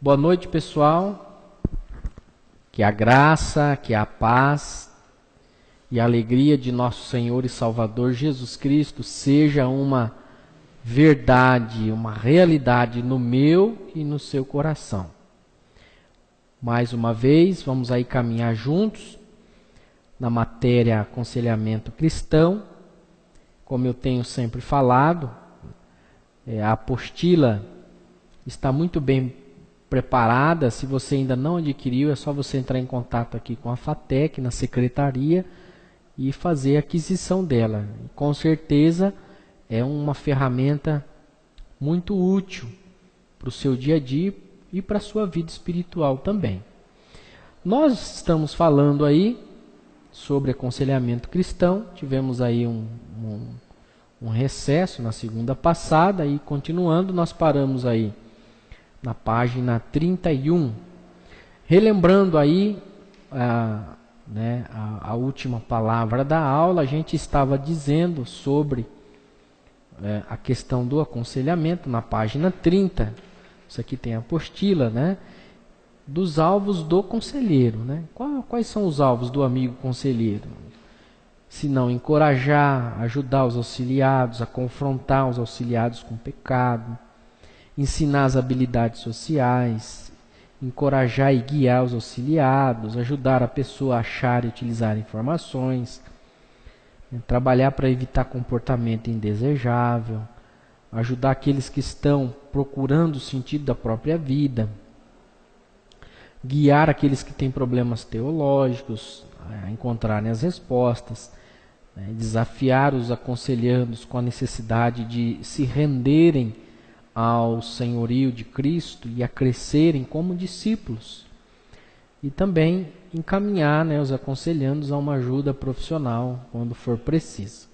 Boa noite, pessoal. Que a graça, que a paz e a alegria de nosso Senhor e Salvador Jesus Cristo seja uma verdade, uma realidade no meu e no seu coração. Mais uma vez, vamos aí caminhar juntos na matéria aconselhamento cristão. Como eu tenho sempre falado, a apostila está muito bem preparada. Se você ainda não adquiriu, é só você entrar em contato aqui com a FATEC, na secretaria, e fazer a aquisição dela. Com certeza é uma ferramenta muito útil para o seu dia a dia e para a sua vida espiritual também. Nós estamos falando aí sobre aconselhamento cristão. Tivemos aí um recesso na segunda passada e continuando, nós paramos aí na página 31, relembrando aí a última palavra da aula. A gente estava dizendo sobre a questão do aconselhamento na página 30, isso aqui tem a apostila, dos alvos do conselheiro. Quais são os alvos do amigo conselheiro? Se não encorajar, ajudar os auxiliados, a confrontar os auxiliados com o pecado, ensinar as habilidades sociais, encorajar e guiar os auxiliados, ajudar a pessoa a achar e utilizar informações, trabalhar para evitar comportamento indesejável, ajudar aqueles que estão procurando o sentido da própria vida, guiar aqueles que têm problemas teológicos a encontrarem as respostas, desafiar os aconselhandos com a necessidade de se renderem ao senhorio de Cristo e a crescerem como discípulos. E também encaminhar os aconselhandos a uma ajuda profissional quando for preciso.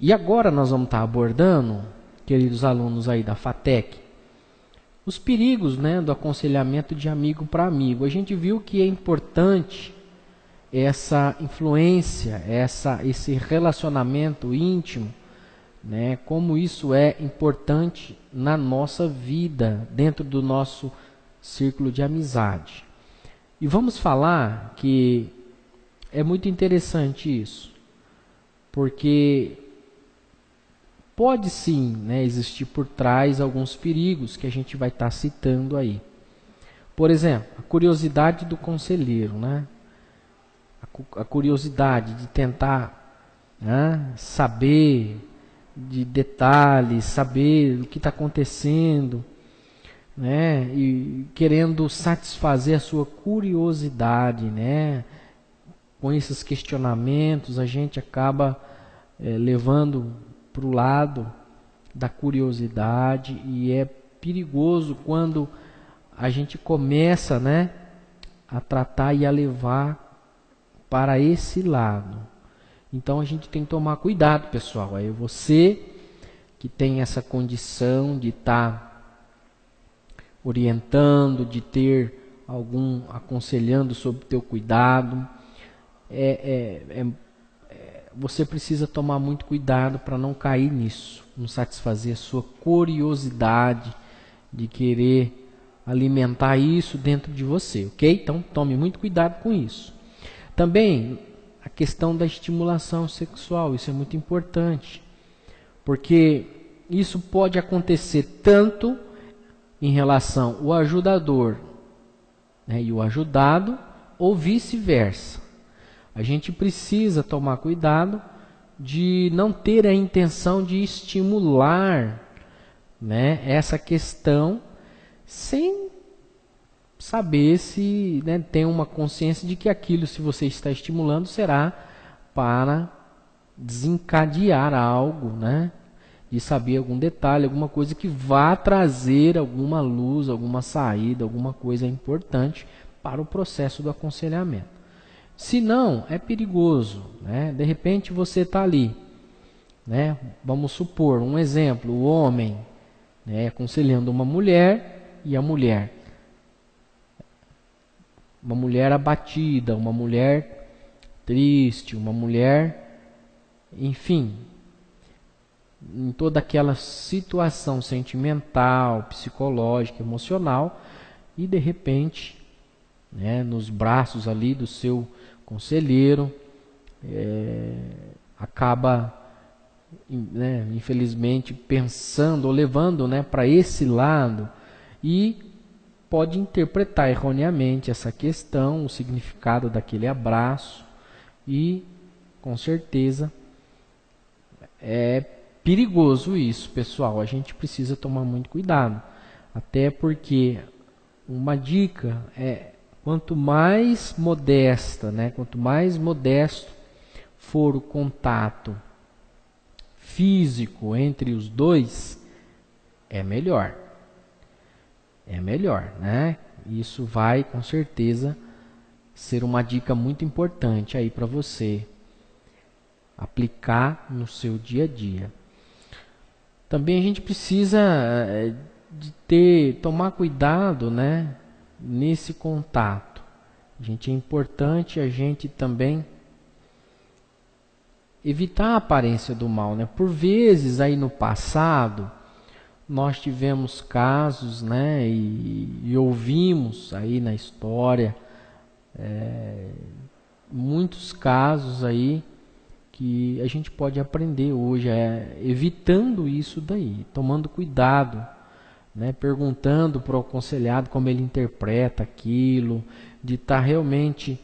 E agora nós vamos estar abordando, queridos alunos aí da FATEC, os perigos do aconselhamento de amigo para amigo. A gente viu que é importante essa influência, esse relacionamento íntimo, como isso é importante na nossa vida, dentro do nosso círculo de amizade. E vamos falar que é muito interessante isso, porque pode sim existir por trás alguns perigos que a gente vai estar citando aí. Por exemplo, a curiosidade do conselheiro, a curiosidade de tentar saber de detalhes, saber o que está acontecendo, e querendo satisfazer a sua curiosidade, Com esses questionamentos, a gente acaba levando para o lado da curiosidade, e é perigoso quando a gente começa, a tratar e a levar para esse lado. Então a gente tem que tomar cuidado, pessoal. É você que tem essa condição de estar orientando, de ter algum aconselhando sobre o teu cuidado. Você precisa tomar muito cuidado para não cair nisso, não satisfazer a sua curiosidade de querer alimentar isso dentro de você, ok? Então tome muito cuidado com isso. Também a questão da estimulação sexual, isso é muito importante, porque isso pode acontecer tanto em relação ao ajudador e o ajudado, ou vice-versa. A gente precisa tomar cuidado de não ter a intenção de estimular essa questão sem saber se tem uma consciência de que aquilo, se você está estimulando, será para desencadear algo, de saber algum detalhe, alguma coisa que vá trazer alguma luz, alguma saída, alguma coisa importante para o processo do aconselhamento. Se não, é perigoso, De repente você está ali né? Vamos supor, um exemplo, o homem, né, aconselhando uma mulher e a mulher. Uma mulher abatida, uma mulher triste, uma mulher, enfim, em toda aquela situação sentimental, psicológica, emocional, e de repente, né, nos braços ali do seu conselheiro, acaba, né, infelizmente, pensando ou levando, né, para esse lado e pode interpretar erroneamente essa questão, o significado daquele abraço e, com certeza, é perigoso isso, pessoal. A gente precisa tomar muito cuidado, até porque uma dica é quanto mais modesta, né, quanto mais modesto for o contato físico entre os dois, é melhor. É melhor, né? Isso vai com certeza ser uma dica muito importante aí para você aplicar no seu dia a dia. Também a gente precisa tomar cuidado, né, nesse contato. É importante a gente também evitar a aparência do mal, né? Por vezes aí no passado nós tivemos casos, né, e ouvimos aí na história muitos casos aí que a gente pode aprender hoje, evitando isso daí, tomando cuidado, né, perguntando para o aconselhado como ele interpreta aquilo, de estar realmente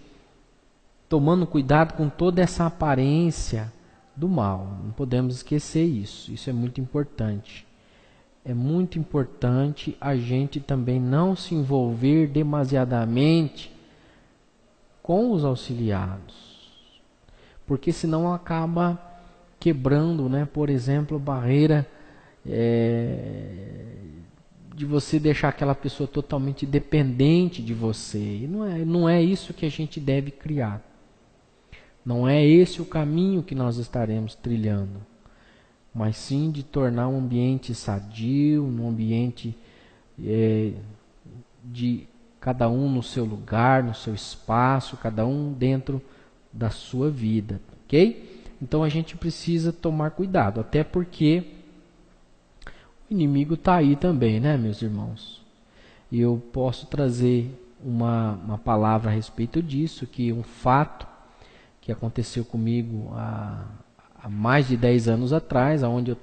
tomando cuidado com toda essa aparência do mal. Não podemos esquecer isso, isso é muito importante. É muito importante a gente também não se envolver demasiadamente com os auxiliados, porque senão acaba quebrando, né, por exemplo, a barreira de você deixar aquela pessoa totalmente dependente de você. E não é isso que a gente deve criar. Não é esse o caminho que nós estaremos trilhando, mas sim de tornar um ambiente sadio, um ambiente de cada um no seu lugar, no seu espaço, cada um dentro da sua vida, ok? Então a gente precisa tomar cuidado, até porque o inimigo está aí também, né, meus irmãos? E eu posso trazer uma palavra a respeito disso, que um fato que aconteceu comigo há mais de 10 anos atrás, onde eu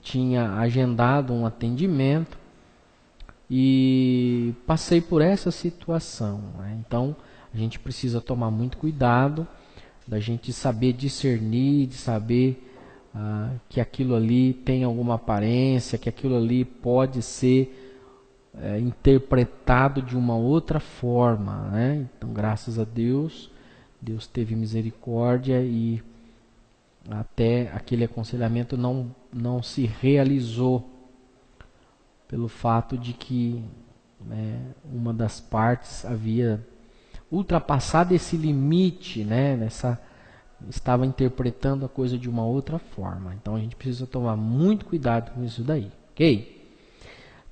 tinha agendado um atendimento e passei por essa situação, né? Então a gente precisa tomar muito cuidado, da gente saber discernir, de saber que aquilo ali tem alguma aparência, que aquilo ali pode ser interpretado de uma outra forma, né? Então, graças a Deus, Deus teve misericórdia e até aquele aconselhamento não se realizou pelo fato de que, né, uma das partes havia ultrapassado esse limite, né, estava interpretando a coisa de uma outra forma. Então a gente precisa tomar muito cuidado com isso daí, ok?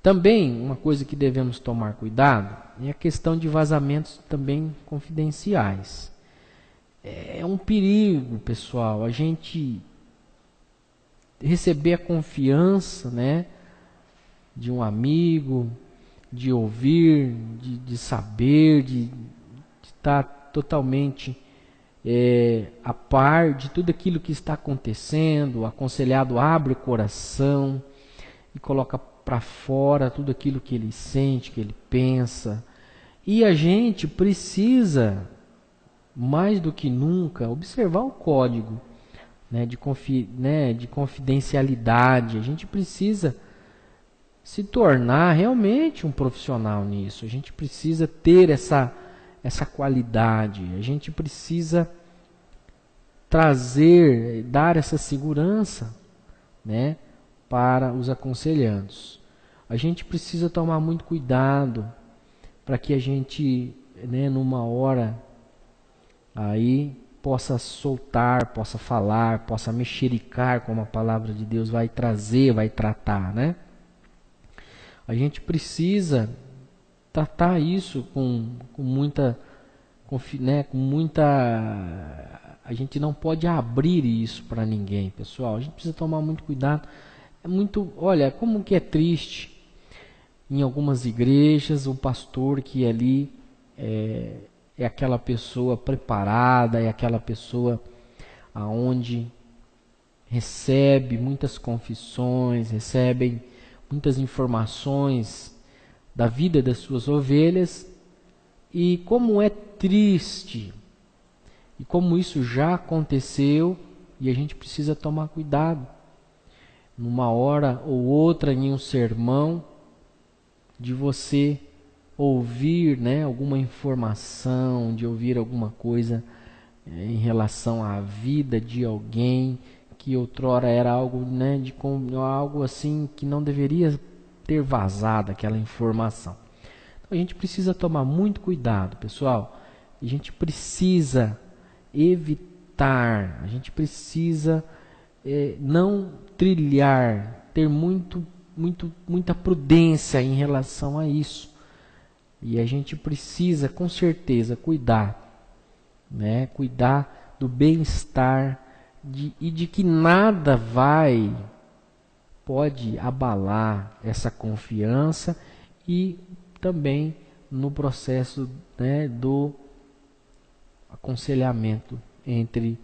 Também uma coisa que devemos tomar cuidado é a questão de vazamentos também confidenciais. É um perigo, pessoal, a gente receber a confiança, né, de um amigo, de ouvir, de saber, de estar totalmente a par de tudo aquilo que está acontecendo. O aconselhado abre o coração e coloca para fora tudo aquilo que ele sente, que ele pensa. E a gente precisa, mais do que nunca, observar o código, né, de confidencialidade. A gente precisa se tornar realmente um profissional nisso. A gente precisa ter essa qualidade. A gente precisa dar essa segurança, né, para os aconselhandos. A gente precisa tomar muito cuidado para que a gente, né, numa hora aí possa soltar, possa falar, possa mexericar, como a palavra de Deus vai trazer, vai tratar, né? A gente precisa tratar isso com muita, com muita. A gente não pode abrir isso para ninguém, pessoal. A gente precisa tomar muito cuidado. É muito, olha, como que é triste em algumas igrejas o pastor que ali é aquela pessoa preparada, é aquela pessoa aonde recebe muitas confissões, recebem muitas informações da vida das suas ovelhas, e como é triste, e como isso já aconteceu, e a gente precisa tomar cuidado, numa hora ou outra em um sermão, de você ouvir, né, alguma informação, de ouvir alguma coisa em relação à vida de alguém que outrora era algo, né, algo assim que não deveria ter vazado aquela informação. Então a gente precisa tomar muito cuidado, pessoal. A gente precisa evitar, a gente precisa não trilhar, ter muita prudência em relação a isso. E a gente precisa, com certeza, cuidar, né? Cuidar do bem-estar e de que nada pode abalar essa confiança, e também no processo, né, do aconselhamento entre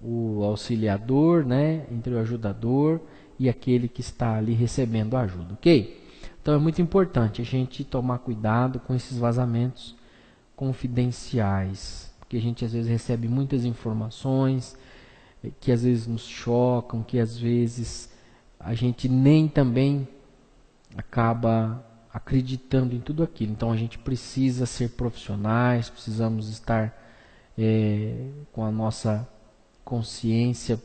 o auxiliador, né, entre o ajudador e aquele que está ali recebendo a ajuda, ok? Então é muito importante a gente tomar cuidado com esses vazamentos confidenciais, porque a gente às vezes recebe muitas informações que às vezes nos chocam, que às vezes a gente nem também acaba acreditando em tudo aquilo. Então a gente precisa ser profissionais, precisamos estar com a nossa consciência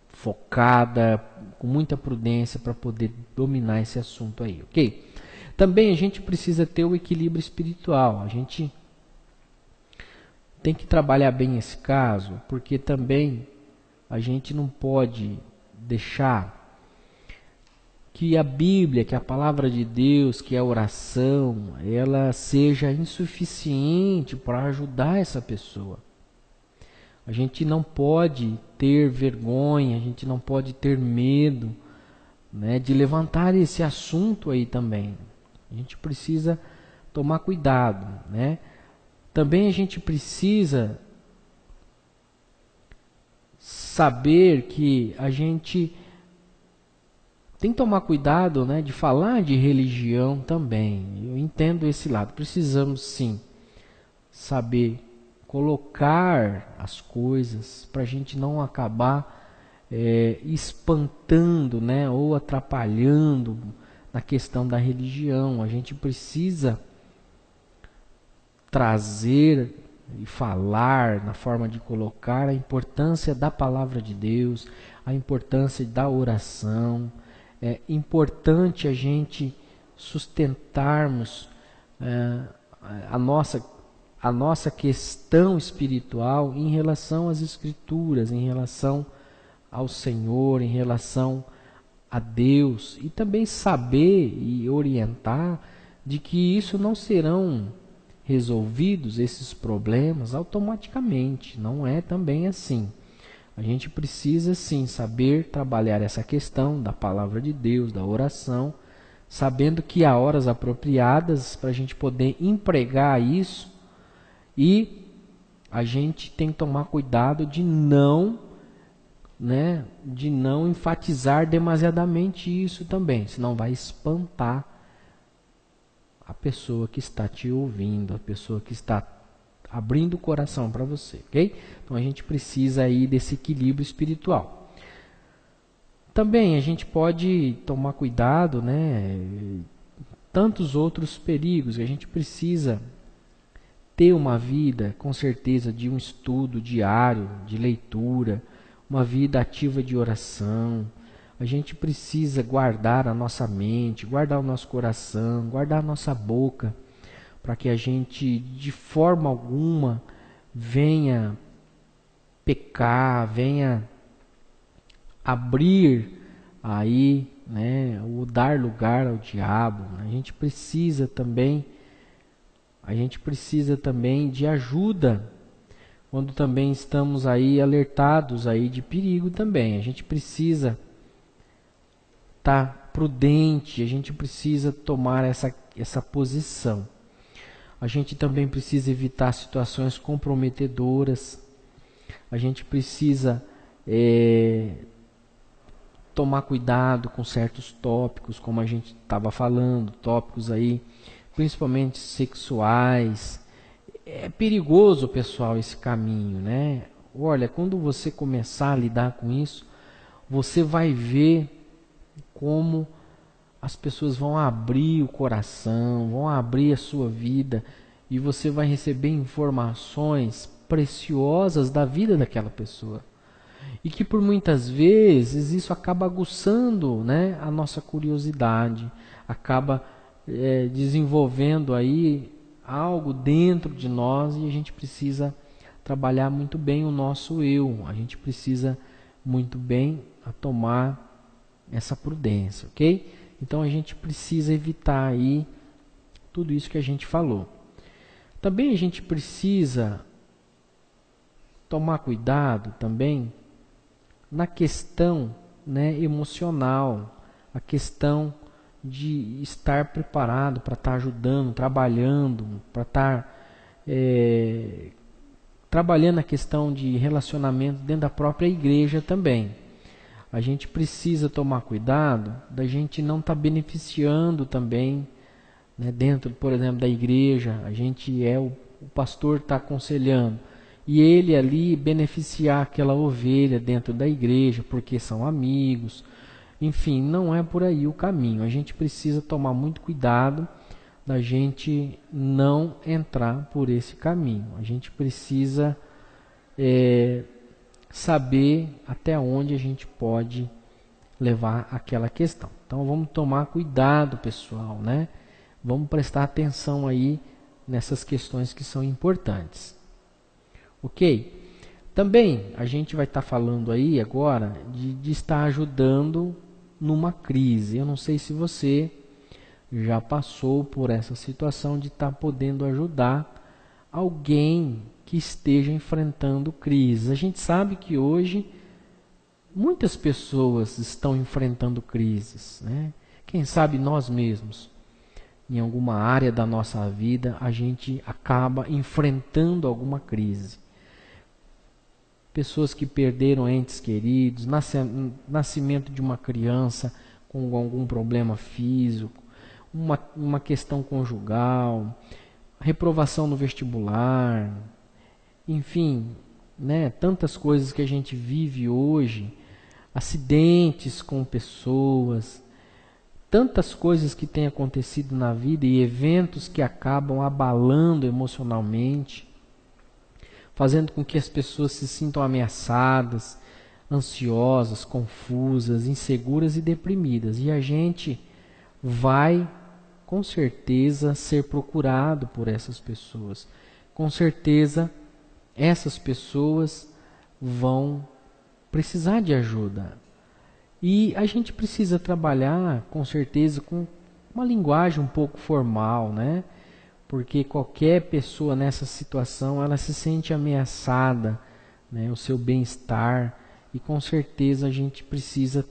focada, com muita prudência para poder dominar esse assunto aí, ok? Também a gente precisa ter o equilíbrio espiritual. A gente tem que trabalhar bem esse caso, porque também a gente não pode deixar que a Bíblia, que a palavra de Deus, que a oração, ela seja insuficiente para ajudar essa pessoa. A gente não pode ter vergonha, a gente não pode ter medo, né, de levantar esse assunto aí também. A gente precisa tomar cuidado, né? Também a gente precisa saber que a gente tem que tomar cuidado, né, de falar de religião também. Eu entendo esse lado. Precisamos sim saber colocar as coisas para a gente não acabar espantando, né, ou atrapalhando na questão da religião. A gente precisa trazer e falar na forma de colocar a importância da palavra de Deus, a importância da oração. É importante a gente sustentarmos a nossa questão espiritual em relação às Escrituras, em relação ao Senhor, em relação a Deus, e também saber e orientar de que isso não serão resolvidos, esses problemas, automaticamente. Não é também assim. A gente precisa sim saber trabalhar essa questão da palavra de Deus, da oração, sabendo que há horas apropriadas para a gente poder empregar isso, e a gente tem que tomar cuidado de não enfatizar demasiadamente isso também, senão vai espantar a pessoa que está te ouvindo, a pessoa que está abrindo o coração para você, ok? Então a gente precisa aí desse equilíbrio espiritual. Também a gente pode tomar cuidado, né? Tantos outros perigos. A gente precisa ter uma vida, com certeza, de um estudo diário, de leitura, uma vida ativa de oração. A gente precisa guardar a nossa mente, guardar o nosso coração, guardar a nossa boca, para que a gente, de forma alguma, venha pecar, venha abrir aí, né, ou dar lugar ao diabo. A gente precisa também de ajuda quando também estamos aí alertados aí de perigo também. A gente precisa estar prudente, a gente precisa tomar essa posição. A gente também precisa evitar situações comprometedoras. A gente precisa tomar cuidado com certos tópicos, como a gente estava falando, tópicos aí, principalmente sexuais. É perigoso, pessoal, esse caminho, né? Olha, quando você começar a lidar com isso, você vai ver como as pessoas vão abrir o coração, vão abrir a sua vida e você vai receber informações preciosas da vida daquela pessoa. E que por muitas vezes isso acaba aguçando, né, a nossa curiosidade, acaba desenvolvendo aí algo dentro de nós e a gente precisa trabalhar muito bem o nosso eu, a gente precisa muito bem tomar essa prudência, ok? Então a gente precisa evitar aí tudo isso que a gente falou. Também a gente precisa tomar cuidado também na questão, né, emocional, a questão de estar preparado para estar ajudando, trabalhando, para estar trabalhando a questão de relacionamento dentro da própria igreja também. A gente precisa tomar cuidado da gente não estar beneficiando também, né, dentro, por exemplo, da igreja. A gente o pastor está aconselhando e ele ali beneficiar aquela ovelha dentro da igreja porque são amigos. Enfim, não é por aí o caminho. A gente precisa tomar muito cuidado da gente não entrar por esse caminho. A gente precisa saber até onde a gente pode levar aquela questão. Então vamos tomar cuidado, pessoal, né? Vamos prestar atenção aí nessas questões que são importantes. Ok? Também a gente vai estar falando aí agora de estar ajudando numa crise. Eu não sei se você já passou por essa situação de estar podendo ajudar alguém que esteja enfrentando crise. A gente sabe que hoje muitas pessoas estão enfrentando crises, né? Quem sabe nós mesmos, em alguma área da nossa vida, a gente acaba enfrentando alguma crise. Pessoas que perderam entes queridos, nascimento de uma criança com algum problema físico, uma questão conjugal, reprovação no vestibular, enfim, né, tantas coisas que a gente vive hoje, acidentes com pessoas, tantas coisas que têm acontecido na vida e eventos que acabam abalando emocionalmente, fazendo com que as pessoas se sintam ameaçadas, ansiosas, confusas, inseguras e deprimidas. E a gente vai, com certeza, ser procurado por essas pessoas. Com certeza, essas pessoas vão precisar de ajuda. E a gente precisa trabalhar, com certeza, com uma linguagem um pouco formal, né? Porque qualquer pessoa nessa situação, ela se sente ameaçada, né? O seu bem-estar. E com certeza a gente precisa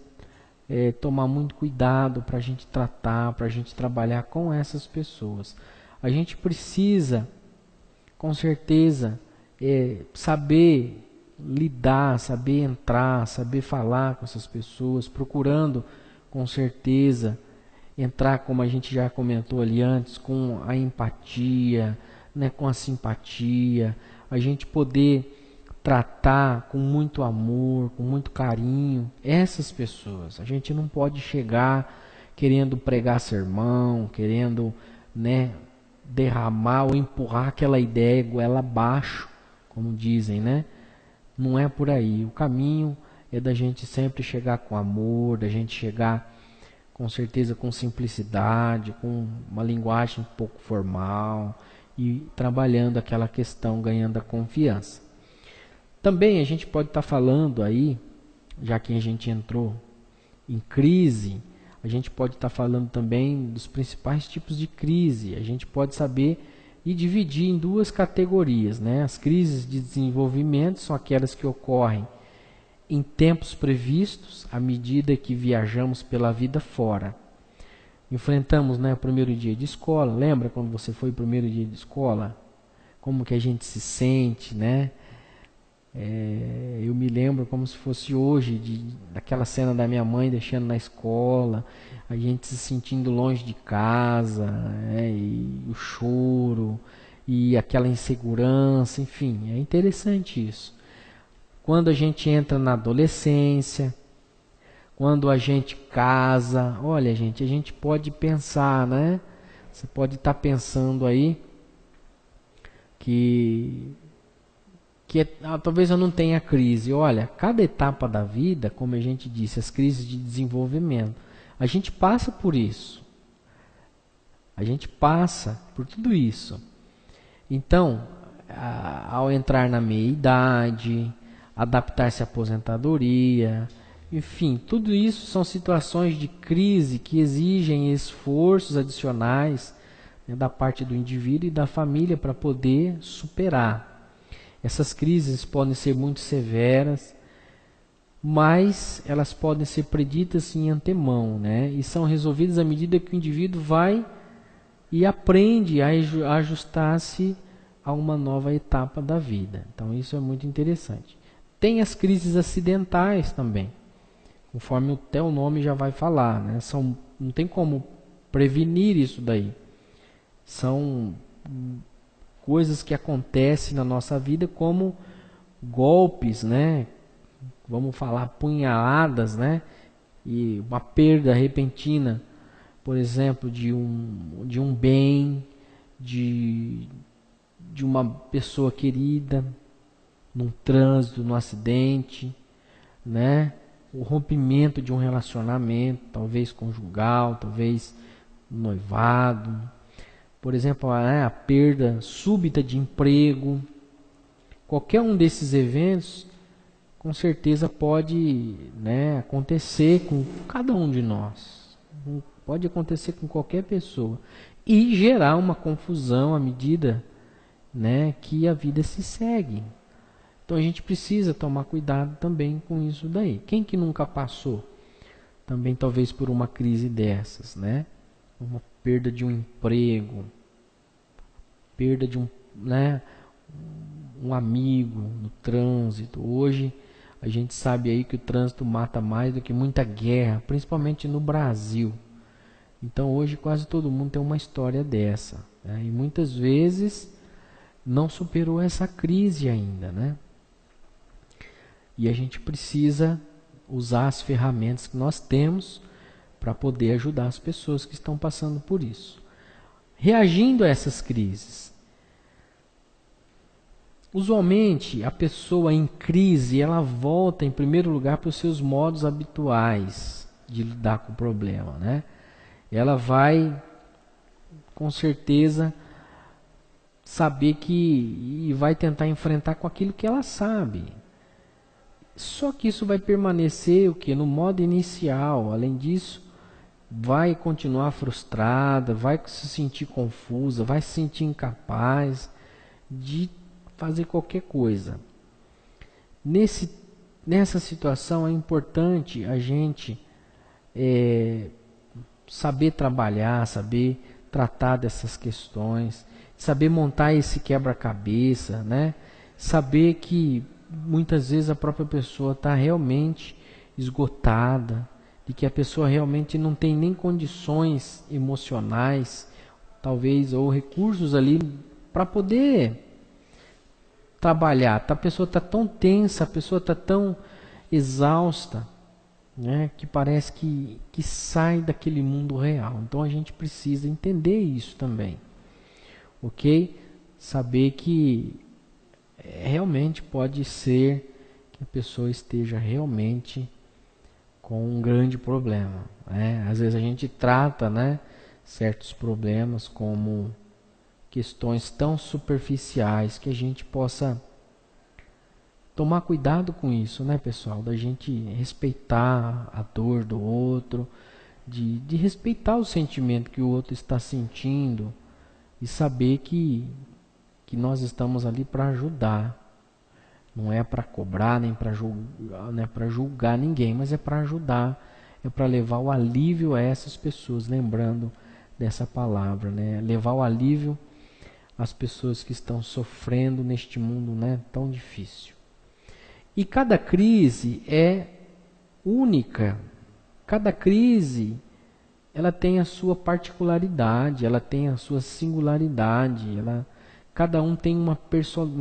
tomar muito cuidado para a gente tratar, para a gente trabalhar com essas pessoas. A gente precisa, com certeza, saber lidar, saber entrar, saber falar com essas pessoas, procurando, com certeza, entrar, como a gente já comentou ali antes, com a empatia, né, com a simpatia, a gente poder tratar com muito amor, com muito carinho essas pessoas. A gente não pode chegar querendo pregar sermão, querendo, né, derramar ou empurrar aquela ideia goela abaixo, como dizem, né? Não é por aí. O caminho é da gente sempre chegar com amor, da gente chegar com certeza com simplicidade, com uma linguagem um pouco formal e trabalhando aquela questão, ganhando a confiança. Também a gente pode estar falando aí, já que a gente entrou em crise, a gente pode estar falando também dos principais tipos de crise. A gente pode saber e dividir em duas categorias, né? As crises de desenvolvimento são aquelas que ocorrem em tempos previstos, à medida que viajamos pela vida fora. Enfrentamos, né, o primeiro dia de escola. Lembra quando você foi o primeiro dia de escola? Como que a gente se sente, né? Eu me lembro como se fosse hoje, daquela cena da minha mãe deixando na escola, a gente se sentindo longe de casa, né, e o choro, e aquela insegurança, enfim, é interessante isso. Quando a gente entra na adolescência, quando a gente casa, olha gente, a gente pode pensar, né? Você pode estar pensando aí que talvez eu não tenha crise. Olha, cada etapa da vida, como a gente disse, as crises de desenvolvimento, a gente passa por isso. A gente passa por tudo isso. Então, ao entrar na meia-idade, adaptar-se à aposentadoria, enfim, tudo isso são situações de crise que exigem esforços adicionais, né, da parte do indivíduo e da família para poder superar. Essas crises podem ser muito severas, mas elas podem ser preditas em antemão, né? E são resolvidas à medida que o indivíduo vai e aprende a ajustar-se a uma nova etapa da vida. Então isso é muito interessante. Tem as crises acidentais também, conforme até o nome já vai falar, né? Não tem como prevenir isso daí. São coisas que acontecem na nossa vida como golpes, né? Vamos falar punhaladas, né? E uma perda repentina, por exemplo, de um bem, de uma pessoa querida, num trânsito, num acidente, né? O rompimento de um relacionamento, talvez conjugal, talvez noivado. Por exemplo, a perda súbita de emprego. Qualquer um desses eventos, com certeza pode, né, acontecer com cada um de nós. Pode acontecer com qualquer pessoa. E gerar uma confusão à medida, né, que a vida se segue. Então a gente precisa tomar cuidado também com isso daí. Quem que nunca passou também talvez por uma crise dessas, né? Uma perda de um emprego, perda de um amigo no trânsito. Hoje a gente sabe aí que o trânsito mata mais do que muita guerra, principalmente no Brasil. Então hoje quase todo mundo tem uma história dessa, né? E muitas vezes não superou essa crise ainda, né? E a gente precisa usar as ferramentas que nós temos para poder ajudar as pessoas que estão passando por isso. Reagindo a essas crises. Usualmente, a pessoa em crise, ela volta em primeiro lugar para os seus modos habituais de lidar com o problema, né? Ela vai, com certeza, saber e vai tentar enfrentar com aquilo que ela sabe. Só que isso vai permanecer o que? No modo inicial. Além disso, vai continuar frustrada, vai se sentir confusa, vai se sentir incapaz de fazer qualquer coisa. Nessa situação é importante a gente saber trabalhar, saber tratar dessas questões, saber montar esse quebra-cabeça, né? Saber que muitas vezes a própria pessoa está realmente esgotada, de que a pessoa realmente não tem nem condições emocionais, talvez, ou recursos ali para poder trabalhar. A pessoa está tão tensa, a pessoa está tão exausta, né, que parece que sai daquele mundo real. Então a gente precisa entender isso também, ok? Saber que realmente pode ser que a pessoa esteja realmente com um grande problema, né? Às vezes a gente trata, né, certos problemas como questões tão superficiais que a gente possa tomar cuidado com isso, né, pessoal? Da gente respeitar a dor do outro, de respeitar o sentimento que o outro está sentindo e saber que nós estamos ali para ajudar. Não é para cobrar, nem para julgar, não é para julgar ninguém, mas é para ajudar, é para levar o alívio a essas pessoas, lembrando dessa palavra, né? Levar o alívio às pessoas que estão sofrendo neste mundo, né, tão difícil. E cada crise é única. Cada crise, ela tem a sua particularidade, ela tem a sua singularidade, cada um tem uma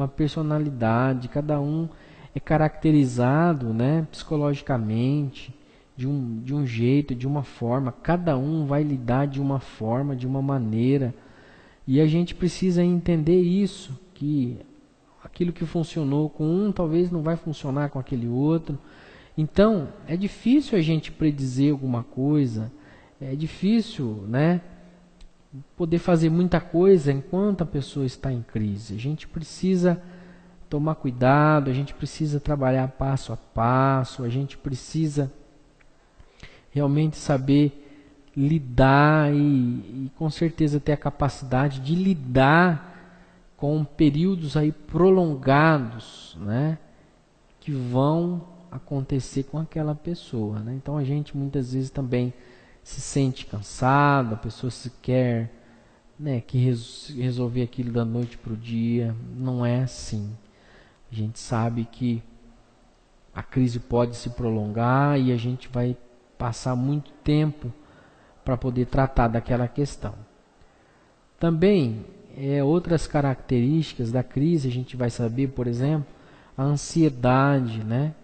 personalidade, cada um é caracterizado, né, psicologicamente, de um jeito, de uma forma. Cada um vai lidar de uma forma, de uma maneira. E a gente precisa entender isso, que aquilo que funcionou com um talvez não vai funcionar com aquele outro. Então, é difícil a gente predizer alguma coisa, é difícil, né, poder fazer muita coisa enquanto a pessoa está em crise. A gente precisa tomar cuidado, a gente precisa trabalhar passo a passo, a gente precisa realmente saber lidar e com certeza ter a capacidade de lidar com períodos aí prolongados, né, que vão acontecer com aquela pessoa, né? Então a gente muitas vezes também se sente cansado, a pessoa se quer, né, que resolver aquilo da noite para o dia. Não é assim. A gente sabe que a crise pode se prolongar e a gente vai passar muito tempo para poder tratar daquela questão. Também, outras características da crise, a gente vai saber, por exemplo, a ansiedade, né?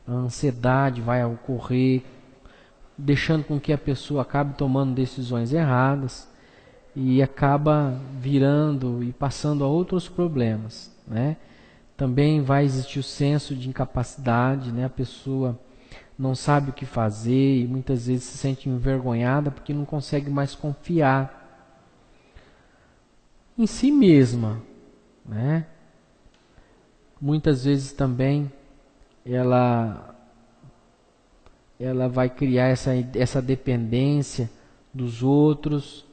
A ansiedade vai ocorrer, deixando com que a pessoa acabe tomando decisões erradas e acaba virando e passando a outros problemas, né? Também vai existir o senso de incapacidade, né? A pessoa não sabe o que fazer e muitas vezes se sente envergonhada porque não consegue mais confiar em si mesma, né? Muitas vezes também ela vai criar essa dependência dos outros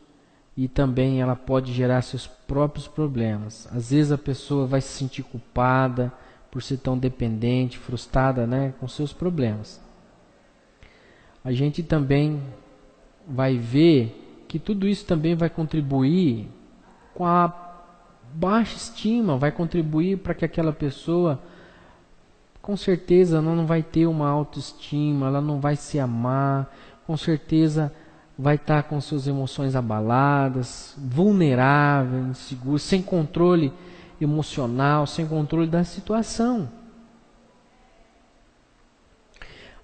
e também ela pode gerar seus próprios problemas. Às vezes a pessoa vai se sentir culpada por ser tão dependente, frustrada, né, com seus problemas. A gente também vai ver que tudo isso também vai contribuir com a baixa estima, vai contribuir para que aquela pessoa, com certeza, não vai ter uma autoestima, ela não vai se amar, com certeza vai estar com suas emoções abaladas, vulnerável, inseguro, sem controle emocional, sem controle da situação.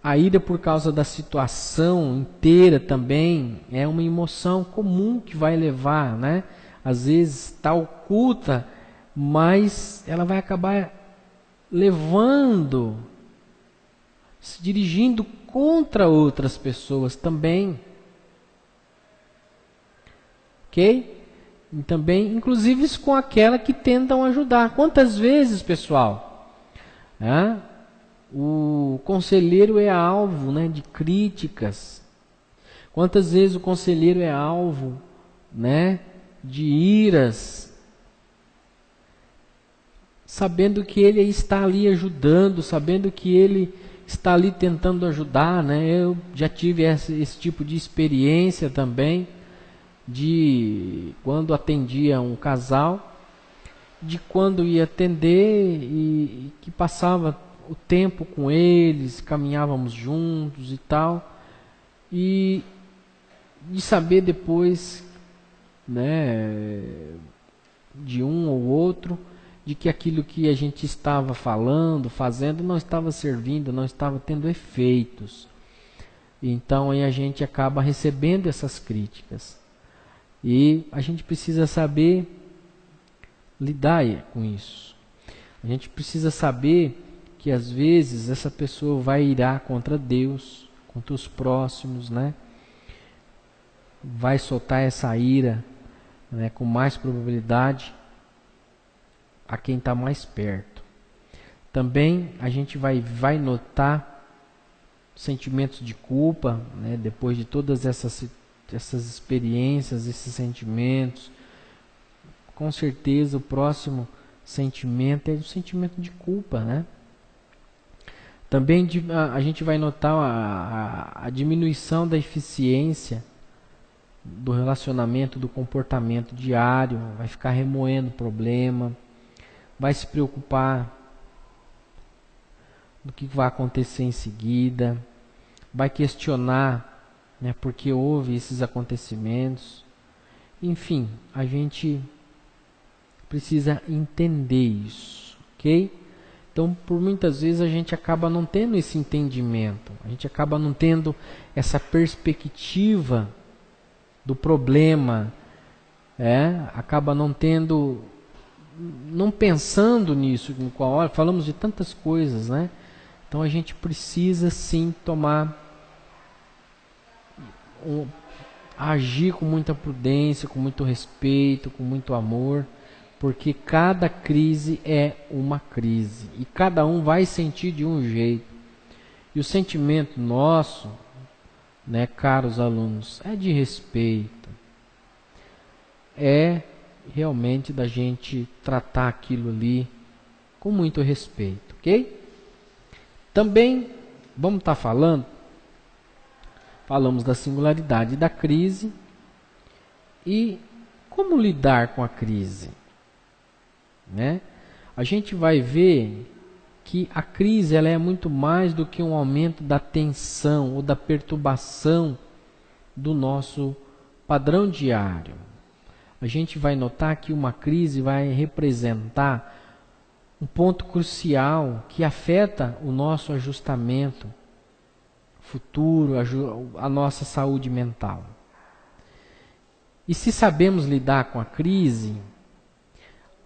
A ira por causa da situação inteira também é uma emoção comum que vai levar, né? Às vezes está oculta, mas ela vai acabar levando, se dirigindo contra outras pessoas também. Ok? E também, inclusive com aquela que tentam ajudar. Quantas vezes, pessoal, o conselheiro é alvo, né, de críticas? Quantas vezes o conselheiro é alvo, né, de iras, sabendo que ele está ali ajudando, sabendo que ele está ali tentando ajudar, né? Eu já tive esse tipo de experiência também, de quando atendia um casal, de quando ia atender e que passava o tempo com eles, caminhávamos juntos e tal, e de saber depois, né, de um ou outro, de que aquilo que a gente estava falando, fazendo, não estava servindo, não estava tendo efeitos. Então aí a gente acaba recebendo essas críticas. E a gente precisa saber lidar com isso. A gente precisa saber que às vezes essa pessoa vai irar contra Deus, contra os próximos, né? Vai soltar essa ira, né, com mais probabilidade a quem está mais perto. Também a gente vai notar sentimentos de culpa, né? Depois de todas essas experiências, esses sentimentos. Com certeza o próximo sentimento é o sentimento de culpa, né? Também a gente vai notar a diminuição da eficiência do relacionamento, do comportamento diário, vai ficar remoendo o problema, vai se preocupar do que vai acontecer em seguida, vai questionar, né, por que houve esses acontecimentos. Enfim, a gente precisa entender isso, ok? Então, por muitas vezes a gente acaba não tendo esse entendimento, a gente acaba não tendo essa perspectiva do problema, acaba não tendo, não pensando nisso, no qual falamos de tantas coisas, né? Então a gente precisa sim agir com muita prudência, com muito respeito, com muito amor, porque cada crise é uma crise e cada um vai sentir de um jeito. E o sentimento nosso, né, caros alunos, é de respeito, é realmente da gente tratar aquilo ali com muito respeito, ok? Também vamos estar falamos da singularidade da crise e como lidar com a crise, né? A gente vai ver que a crise ela é muito mais do que um aumento da tensão ou da perturbação do nosso padrão diário. A gente vai notar que uma crise vai representar um ponto crucial que afeta o nosso ajustamento futuro, a nossa saúde mental. E se sabemos lidar com a crise,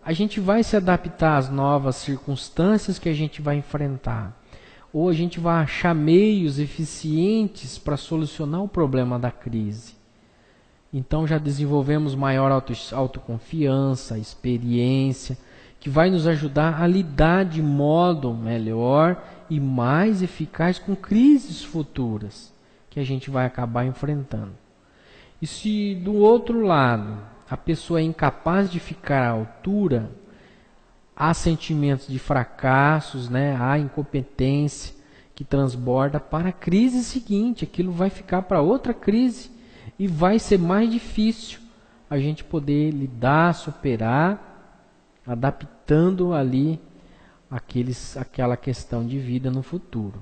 a gente vai se adaptar às novas circunstâncias que a gente vai enfrentar. Ou a gente vai achar meios eficientes para solucionar o problema da crise. Então já desenvolvemos maior autoconfiança, experiência, que vai nos ajudar a lidar de modo melhor e mais eficaz com crises futuras que a gente vai acabar enfrentando. E se do outro lado a pessoa é incapaz de ficar à altura, há sentimentos de fracassos, né? Há incompetência que transborda para a crise seguinte, aquilo vai ficar para outra crise e vai ser mais difícil a gente poder lidar, superar, adaptando ali aquela questão de vida no futuro.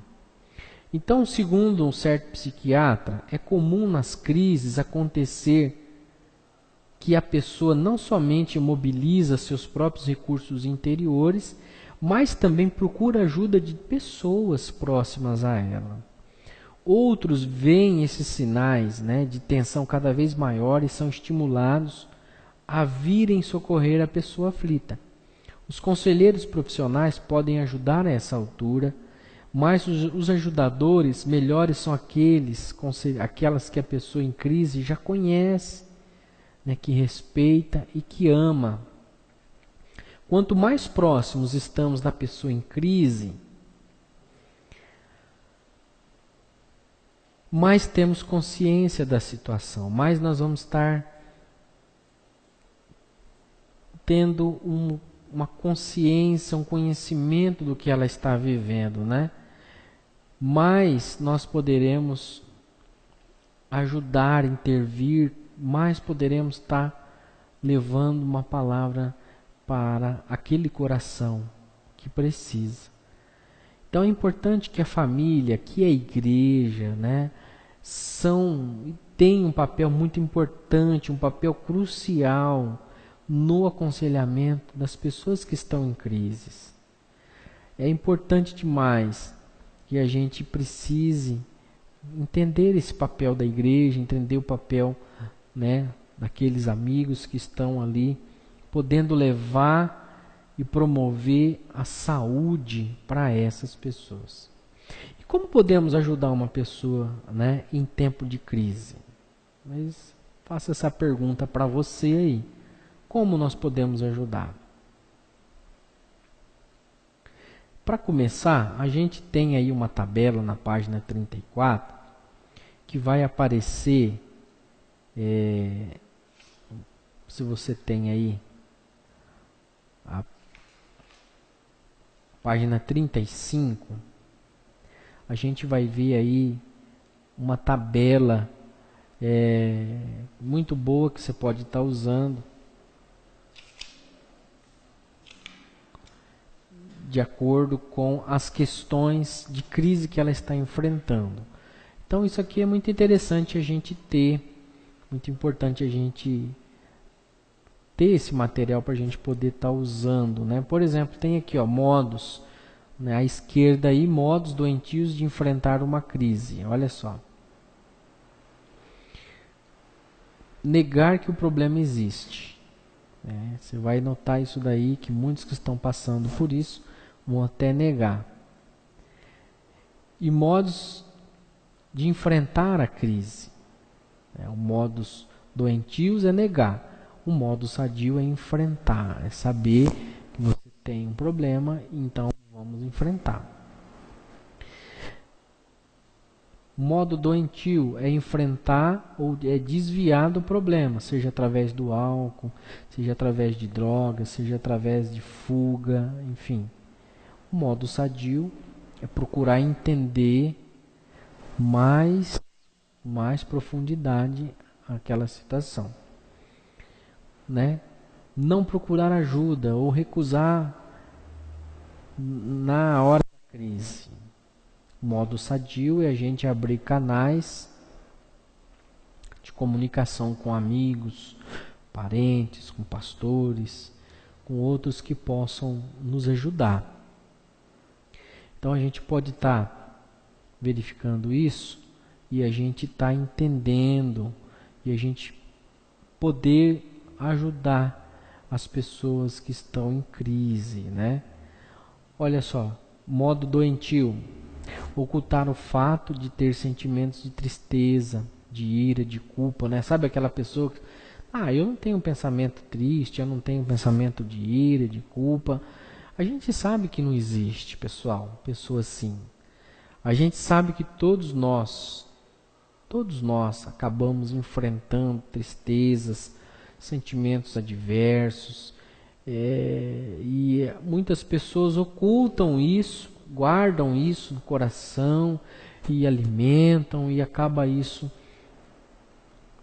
Então, segundo um certo psiquiatra, é comum nas crises acontecer que a pessoa não somente mobiliza seus próprios recursos interiores, mas também procura ajuda de pessoas próximas a ela. Outros veem esses sinais, né, de tensão cada vez maior e são estimulados a virem socorrer a pessoa aflita. Os conselheiros profissionais podem ajudar a essa altura, mas os ajudadores melhores são aquelas que a pessoa em crise já conhece, né, que respeita e que ama. Quanto mais próximos estamos da pessoa em crise, mais temos consciência da situação, mais nós vamos estar tendo uma consciência, um conhecimento do que ela está vivendo, né? Mais nós poderemos ajudar, intervir, mais poderemos estar levando uma palavra para aquele coração que precisa. Então é importante que a família, que a igreja, né, tem um papel muito importante, um papel crucial no aconselhamento das pessoas que estão em crises. É importante demais que a gente precise entender esse papel da igreja, entender o papel, né, daqueles amigos que estão ali, podendo levar e promover a saúde para essas pessoas. E como podemos ajudar uma pessoa, né, em tempo de crise? Mas faço essa pergunta para você aí. Como nós podemos ajudar? para começar, a gente tem aí uma tabela na página 34 que vai aparecer, se você tem aí a página 35, a gente vai ver aí uma tabela muito boa que você pode estar usando de acordo com as questões de crise que ela está enfrentando. Então isso aqui é muito interessante a gente ter, muito importante a gente ter esse material para a gente poder estar usando, né? Por exemplo, tem aqui, ó, modos, né, à esquerda aí, modos doentios de enfrentar uma crise. Olha só. Negar que o problema existe. Você vai notar isso daí, que muitos que estão passando por isso vão até negar. E modos de enfrentar a crise. O modus doentios é negar. O modo sadio é enfrentar, é saber que você tem um problema, então vamos enfrentar. O modo doentio é enfrentar ou é desviar do problema, seja através do álcool, seja através de drogas, seja através de fuga, enfim. O modo sadio é procurar entender mais profundidade aquela situação, né? Não procurar ajuda ou recusar na hora da crise. O modo sadio é a gente abrir canais de comunicação com amigos, parentes, com pastores, com outros que possam nos ajudar. Então a gente pode estar verificando isso e a gente está entendendo e a gente poder ajudar as pessoas que estão em crise, né? Olha só, modo doentio, ocultar o fato de ter sentimentos de tristeza, de ira, de culpa, né? Sabe aquela pessoa que, eu não tenho um pensamento triste, eu não tenho um pensamento de ira, de culpa. A gente sabe que não existe, pessoal, pessoa assim. A gente sabe que todos nós acabamos enfrentando tristezas, sentimentos adversos, e muitas pessoas ocultam isso, guardam isso no coração e alimentam, e acaba isso,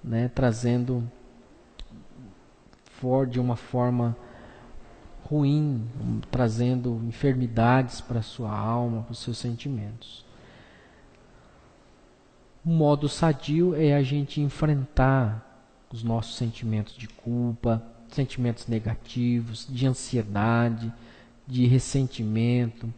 né, trazendo de uma forma ruim, trazendo enfermidades para a sua alma, para os seus sentimentos. O modo sadio é a gente enfrentar os nossos sentimentos de culpa, sentimentos negativos, de ansiedade, de ressentimento,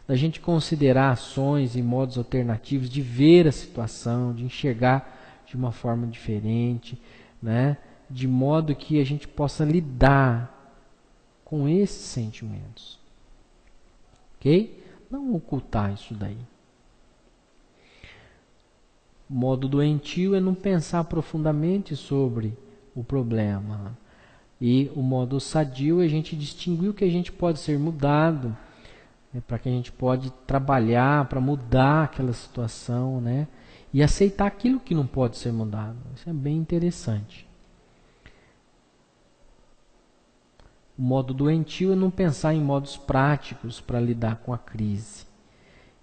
da gente considerar ações e modos alternativos de ver a situação, de enxergar de uma forma diferente, né? De modo que a gente possa lidar com esses sentimentos. Ok? Não ocultar isso daí. O modo doentio é não pensar profundamente sobre o problema. E o modo sadio é a gente distinguir o que a gente pode ser mudado, para que a gente pode trabalhar para mudar aquela situação, né? E aceitar aquilo que não pode ser mudado. Isso é bem interessante. O modo doentio é não pensar em modos práticos para lidar com a crise.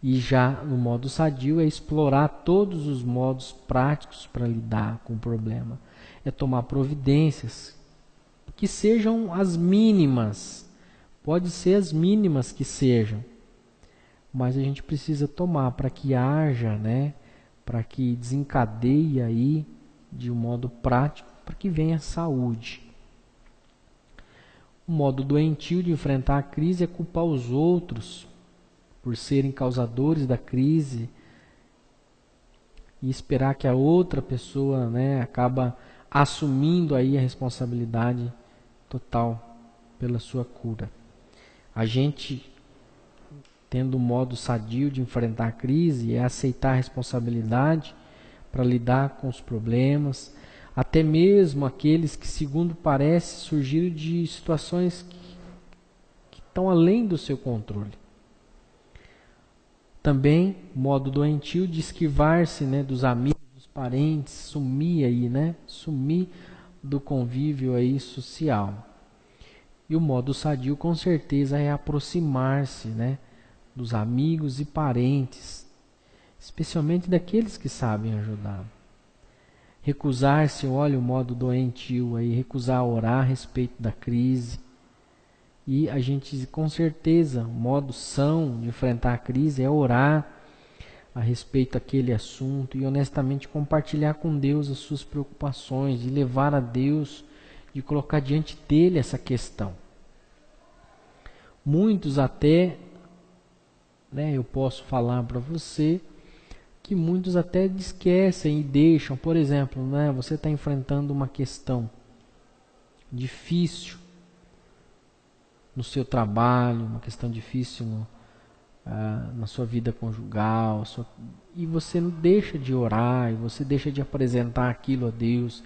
E já no modo sadio é explorar todos os modos práticos para lidar com o problema. É tomar providências que sejam as mínimas. Pode ser as mínimas que sejam. Mas a gente precisa tomar para que haja, né, para que desencadeie aí de um modo prático, para que venha saúde. O modo doentio de enfrentar a crise é culpar os outros por serem causadores da crise e esperar que a outra pessoa, né, acaba assumindo aí a responsabilidade total pela sua cura. A gente, tendo um modo sadio de enfrentar a crise, é aceitar a responsabilidade para lidar com os problemas, até mesmo aqueles que, segundo parece, surgiram de situações que estão além do seu controle. Também, modo doentio de esquivar-se, né, dos amigos, dos parentes, sumir aí, né? Sumir do convívio aí social. E o modo sadio, com certeza, é aproximar-se, né, dos amigos e parentes, especialmente daqueles que sabem ajudar. Recusar-se, olha o modo doentio aí, recusar orar a respeito da crise. E a gente, com certeza, o modo são de enfrentar a crise é orar a respeito daquele assunto e honestamente compartilhar com Deus as suas preocupações, de levar a Deus, de colocar diante dele essa questão. Muitos até, né, eu posso falar para você, que muitos até esquecem e deixam, por exemplo, né, você está enfrentando uma questão difícil no seu trabalho, uma questão difícil na sua vida conjugal, e você não deixa de orar, e você deixa de apresentar aquilo a Deus,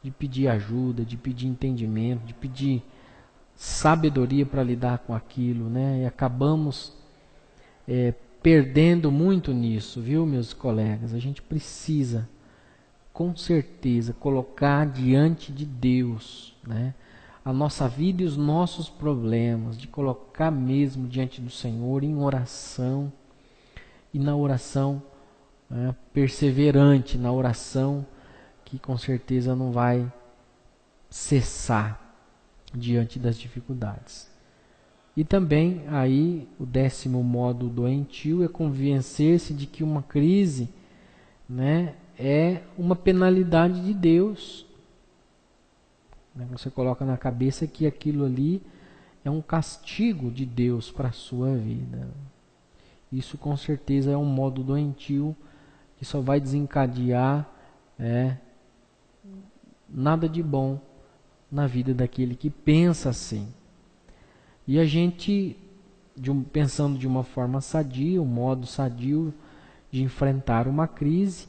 de pedir ajuda, de pedir entendimento, de pedir sabedoria para lidar com aquilo, né? E acabamos perdendo muito nisso, viu, meus colegas? A gente precisa, com certeza, colocar diante de Deus, né, a nossa vida e os nossos problemas, de colocar mesmo diante do Senhor em oração, e na oração perseverante, na oração que com certeza não vai cessar diante das dificuldades. E também aí o 10º modo doentio é convencer-se de que uma crise, né, é uma penalidade de Deus. Você coloca na cabeça que aquilo ali é um castigo de Deus para a sua vida. Isso com certeza é um modo doentio que só vai desencadear nada de bom na vida daquele que pensa assim. E a gente, pensando de uma forma sadia, um modo sadio de enfrentar uma crise,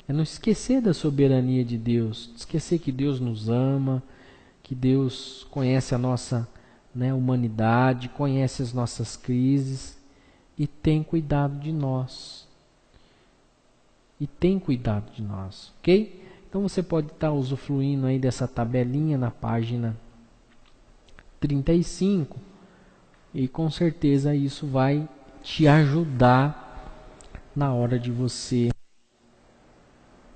é não esquecer da soberania de Deus, esquecer que Deus nos ama, que Deus conhece a nossa, né, humanidade, conhece as nossas crises e tem cuidado de nós. E tem cuidado de nós, ok? Então você pode estar usufruindo aí dessa tabelinha na página 35 e com certeza isso vai te ajudar na hora de você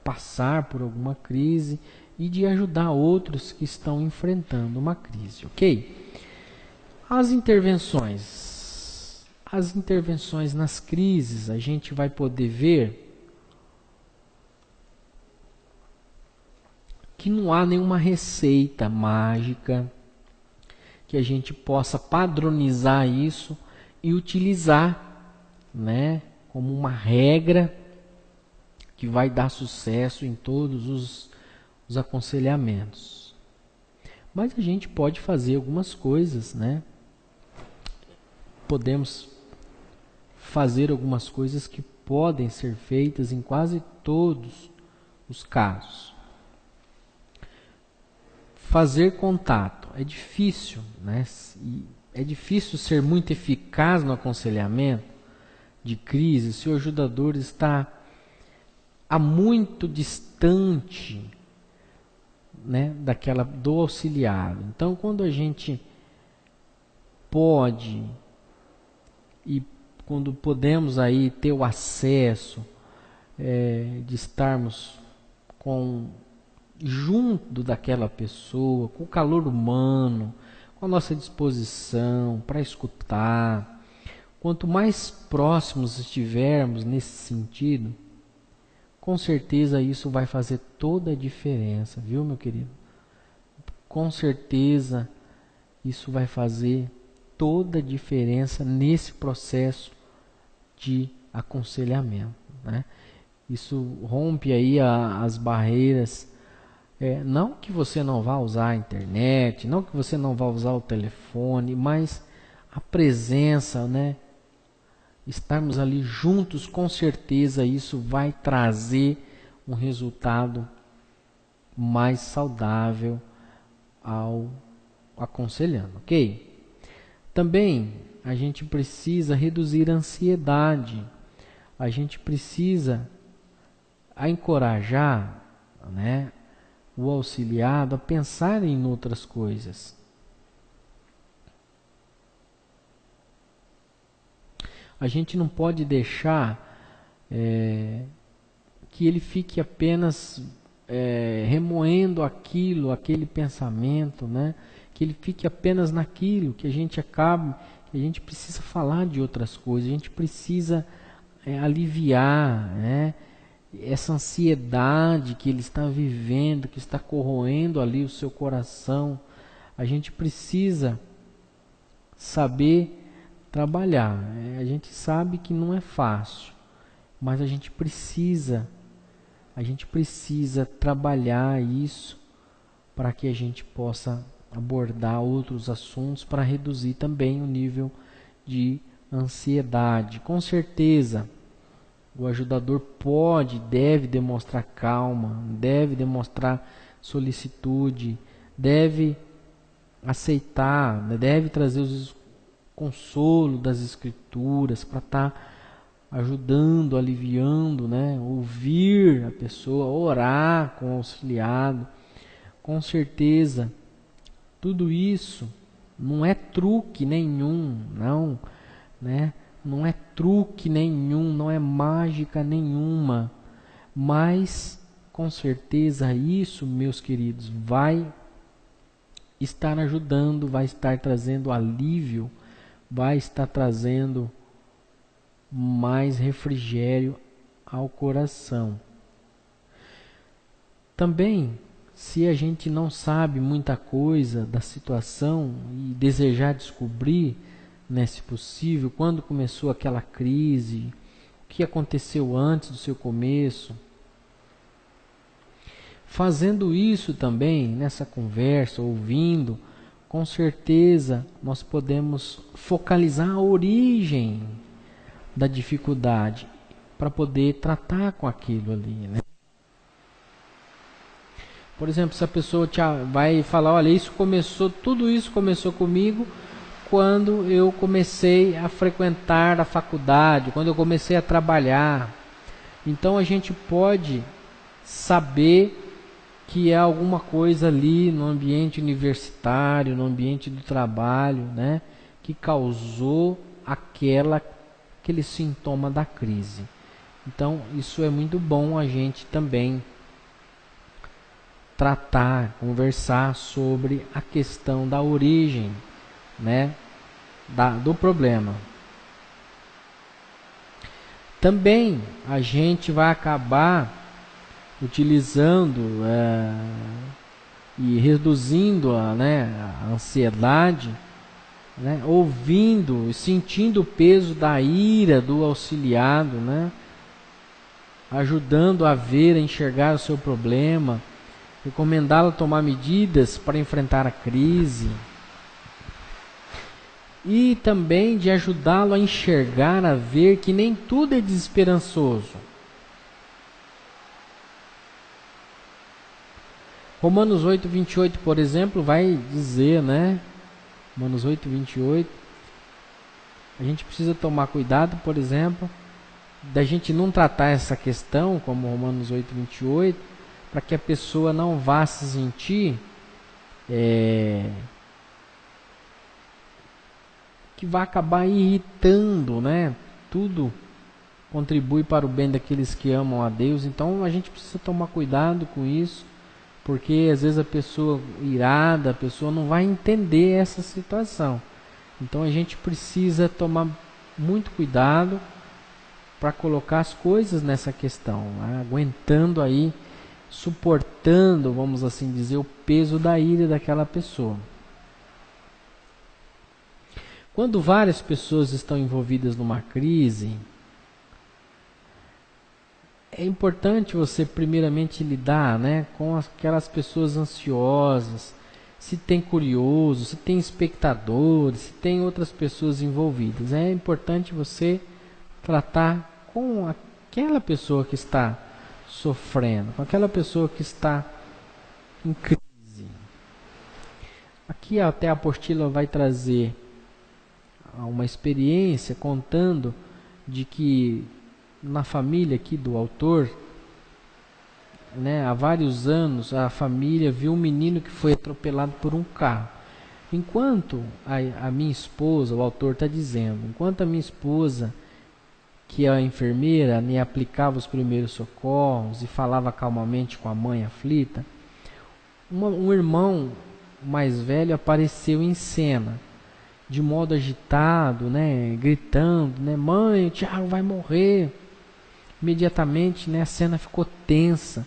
passar por alguma crise e de ajudar outros que estão enfrentando uma crise, ok? As intervenções nas crises, a gente vai poder ver que não há nenhuma receita mágica que a gente possa padronizar isso e utilizar, né, como uma regra que vai dar sucesso em todos os aconselhamentos. Mas a gente pode fazer algumas coisas, né? Podemos fazer algumas coisas que podem ser feitas em quase todos os casos. Fazer contato é difícil, né? É difícil ser muito eficaz no aconselhamento de crise se o ajudador está muito distante, né, do auxiliado. Então, quando a gente pode e quando podemos aí ter o acesso de estarmos junto daquela pessoa, com o calor humano, com a nossa disposição para escutar, quanto mais próximos estivermos nesse sentido, com certeza isso vai fazer toda a diferença, viu, meu querido? Com certeza isso vai fazer toda a diferença nesse processo de aconselhamento, né? Isso rompe aí as barreiras. Não que você não vá usar a internet, não que você não vá usar o telefone, mas a presença, né? Estarmos ali juntos, com certeza isso vai trazer um resultado mais saudável ao aconselhando, ok? Também a gente precisa reduzir a ansiedade. a gente precisa encorajar, né, o auxiliado a pensar em outras coisas. A gente não pode deixar que ele fique apenas remoendo aquele pensamento, né? Que ele fique apenas naquilo, que a gente precisa falar de outras coisas, a gente precisa aliviar, né, essa ansiedade que ele está vivendo, que está corroendo ali o seu coração. A gente precisa saber trabalhar. A gente sabe que não é fácil, mas a gente precisa trabalhar isso para que a gente possa abordar outros assuntos para reduzir também o nível de ansiedade. Com certeza, o ajudador deve demonstrar calma, deve demonstrar solicitude, deve aceitar, deve trazer os consolo das escrituras para estar ajudando, aliviando, né? Ouvir a pessoa, orar com o auxiliado. Com certeza, tudo isso não é truque nenhum, não, né? Não é truque nenhum, não é mágica nenhuma, mas com certeza isso, meus queridos, vai estar ajudando, vai estar trazendo alívio, vai estar trazendo mais refrigério ao coração. Também, se a gente não sabe muita coisa da situação e desejar descobrir, né, se possível, quando começou aquela crise, o que aconteceu antes do seu começo, fazendo isso também nessa conversa, ouvindo, com certeza nós podemos focalizar a origem da dificuldade para poder tratar com aquilo ali, né? Por exemplo, se a pessoa vai falar, olha, tudo isso começou comigo quando eu comecei a frequentar a faculdade, quando eu comecei a trabalhar. Então a gente pode saber que é alguma coisa ali no ambiente universitário, no ambiente do trabalho, né, que causou aquele sintoma da crise. Então isso é muito bom a gente também tratar, conversar sobre a questão da origem, né, do problema. Também a gente vai acabar utilizando e reduzindo a ansiedade, né, ouvindo e sentindo o peso da ira do auxiliado, né, ajudando a ver, a enxergar o seu problema, recomendá-lo a tomar medidas para enfrentar a crise e também de ajudá-lo a enxergar, a ver que nem tudo é desesperançoso. Romanos 8:28, por exemplo, vai dizer, né? Romanos 8:28, a gente precisa tomar cuidado, por exemplo, da gente não tratar essa questão, como Romanos 8:28, para que a pessoa não vá se sentir que vai acabar irritando, né? Tudo contribui para o bem daqueles que amam a Deus. Então a gente precisa tomar cuidado com isso, porque às vezes a pessoa irada, a pessoa não vai entender essa situação. Então a gente precisa tomar muito cuidado para colocar as coisas nessa questão, né? Aguentando aí, suportando, vamos assim dizer, o peso da ira daquela pessoa. Quando várias pessoas estão envolvidas numa crise, é importante você primeiramente lidar, né, com aquelas pessoas ansiosas, se tem curioso, se tem espectadores, se tem outras pessoas envolvidas. É importante você tratar com aquela pessoa que está sofrendo, com aquela pessoa que está em crise. Aqui até a apostila vai trazer uma experiência contando de que na família aqui do autor, né, há vários anos, a família viu um menino que foi atropelado por um carro. Enquanto a minha esposa, o autor está dizendo, enquanto a minha esposa, que é a enfermeira, me aplicava os primeiros socorros e falava calmamente com a mãe aflita, um irmão mais velho apareceu em cena, de modo agitado, né, gritando, né, mãe, o Tiago vai morrer. Imediatamente, né, a cena ficou tensa,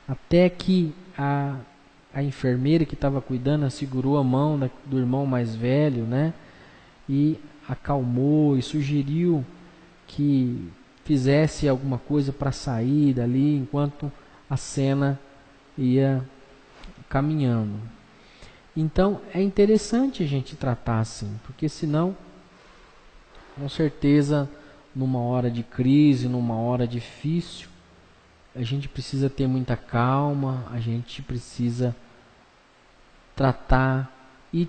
até que a enfermeira que estava cuidando segurou a mão do irmão mais velho, né, e acalmou e sugeriu que fizesse alguma coisa para sair dali enquanto a cena ia caminhando. Então é interessante a gente tratar assim, porque senão, com certeza, numa hora de crise, numa hora difícil, a gente precisa ter muita calma, a gente precisa tratar e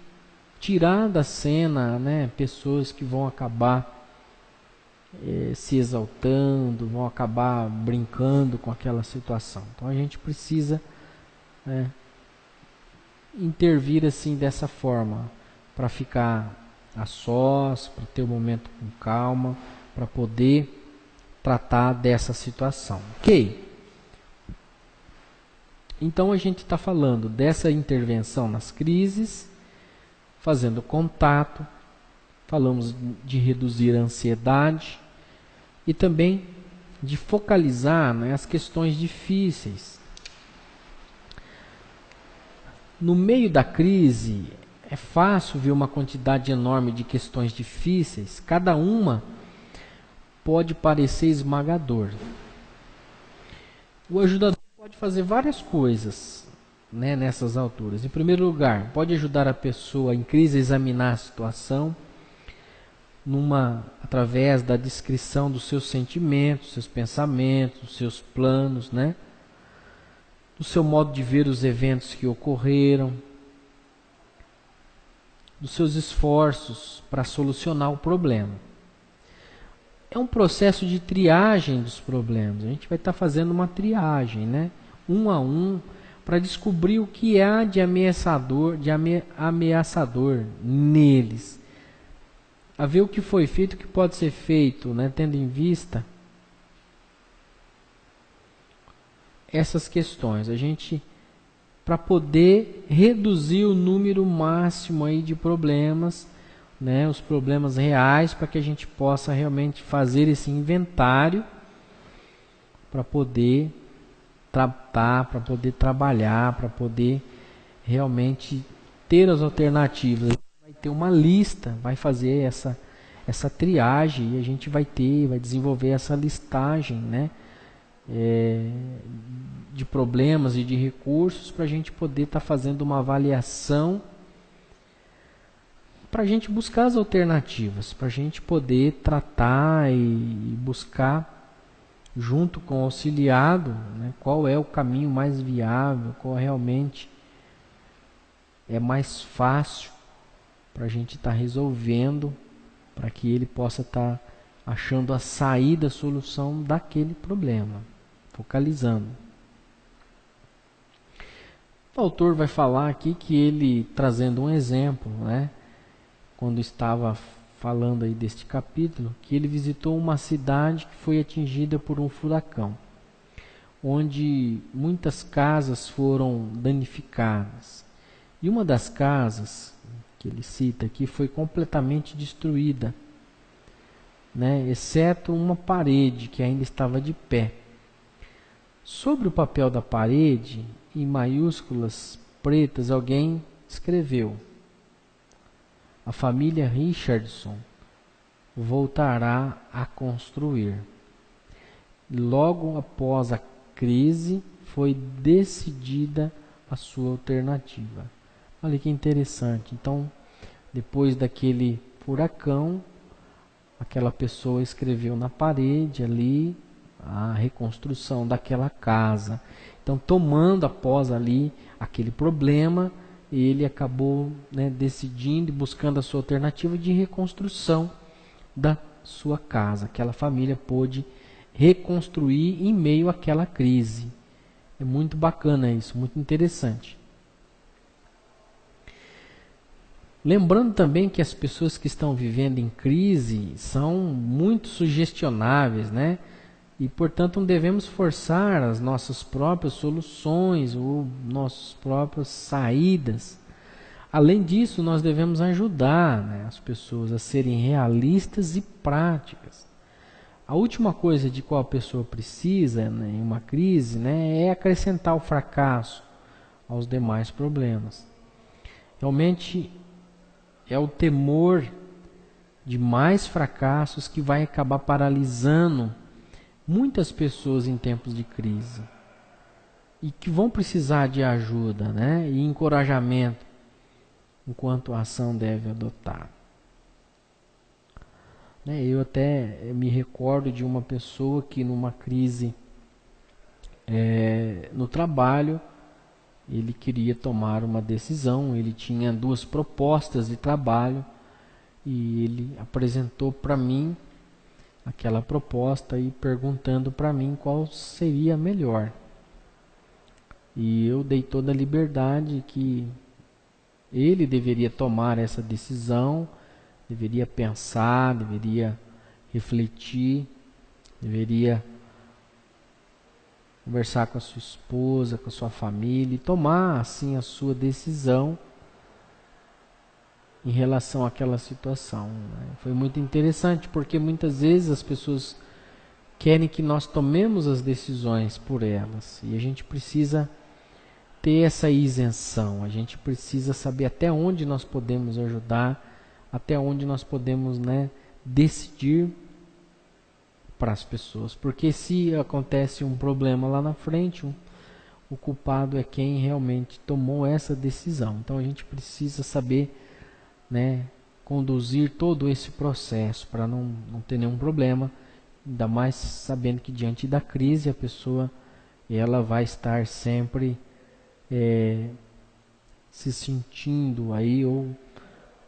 tirar da cena, né, pessoas que vão acabar se exaltando, vão acabar brincando com aquela situação. Então a gente precisa intervir assim dessa forma, para ficar a sós, para ter um momento com calma, para poder tratar dessa situação. Ok? Então a gente está falando dessa intervenção nas crises, fazendo contato, falamos de reduzir a ansiedade e também de focalizar, né, as questões difíceis. No meio da crise, é fácil ver uma quantidade enorme de questões difíceis, cada uma pode parecer esmagador. O ajudador pode fazer várias coisas, né, nessas alturas. Em primeiro lugar, pode ajudar a pessoa em crise a examinar a situação, através da descrição dos seus sentimentos, seus pensamentos, seus planos, né? Do seu modo de ver os eventos que ocorreram, dos seus esforços para solucionar o problema. É um processo de triagem dos problemas. A gente vai estar fazendo uma triagem, né? Um a um, para descobrir o que há de ameaçador neles. A ver o que foi feito, o que pode ser feito, né, tendo em vista essas questões. A gente, para poder reduzir o número máximo aí de problemas, né, os problemas reais, para que a gente possa realmente fazer esse inventário para poder tratar, para poder trabalhar, para poder realmente ter as alternativas. Vai ter uma lista, vai fazer essa triagem e a gente vai desenvolver essa listagem, né, de problemas e de recursos para a gente poder estar fazendo uma avaliação, para a gente buscar as alternativas, para a gente poder tratar e buscar junto com o auxiliado, né, qual é o caminho mais viável, qual realmente é mais fácil para a gente estar resolvendo, para que ele possa estar achando a saída, a solução daquele problema, focalizando. O autor vai falar aqui que ele, trazendo um exemplo, né, quando estava falando aí deste capítulo, que ele visitou uma cidade que foi atingida por um furacão, onde muitas casas foram danificadas. E uma das casas que ele cita aqui foi completamente destruída, né, exceto uma parede que ainda estava de pé. Sobre o papel da parede, em maiúsculas pretas, alguém escreveu: a família Richardson voltará a construir. Logo após a crise, foi decidida a sua alternativa. Olha que interessante. Então, depois daquele furacão, aquela pessoa escreveu na parede ali a reconstrução daquela casa. Então, tomando após ali aquele problema, ele acabou, né, decidindo e buscando a sua alternativa de reconstrução da sua casa. Aquela família pôde reconstruir em meio àquela crise. É muito bacana isso, muito interessante. Lembrando também que as pessoas que estão vivendo em crise são muito sugestionáveis, né? E, portanto, não devemos forçar as nossas próprias soluções ou nossas próprias saídas. Além disso, nós devemos ajudar, né, as pessoas a serem realistas e práticas. A última coisa de qual a pessoa precisa, né, em uma crise, né, é acrescentar o fracasso aos demais problemas. Realmente é o temor de mais fracassos que vai acabar paralisando muitas pessoas em tempos de crise e que vão precisar de ajuda, né, e encorajamento enquanto a ação deve adotar. Eu até me recordo de uma pessoa que numa crise no trabalho, ele queria tomar uma decisão, ele tinha 2 propostas de trabalho e ele apresentou para mim aquela proposta e perguntando para mim qual seria a melhor. E eu dei toda a liberdade que ele deveria tomar essa decisão, deveria pensar, deveria refletir, deveria conversar com a sua esposa, com a sua família e tomar assim a sua decisão em relação àquela situação, né? Foi muito interessante porque muitas vezes as pessoas querem que nós tomemos as decisões por elas e a gente precisa ter essa isenção, a gente precisa saber até onde nós podemos ajudar, até onde nós podemos, né, decidir para as pessoas, porque se acontece um problema lá na frente, o culpado é quem realmente tomou essa decisão. Então a gente precisa saber, né, conduzir todo esse processo para não ter nenhum problema, ainda mais sabendo que diante da crise a pessoa ela vai estar sempre se sentindo aí ou,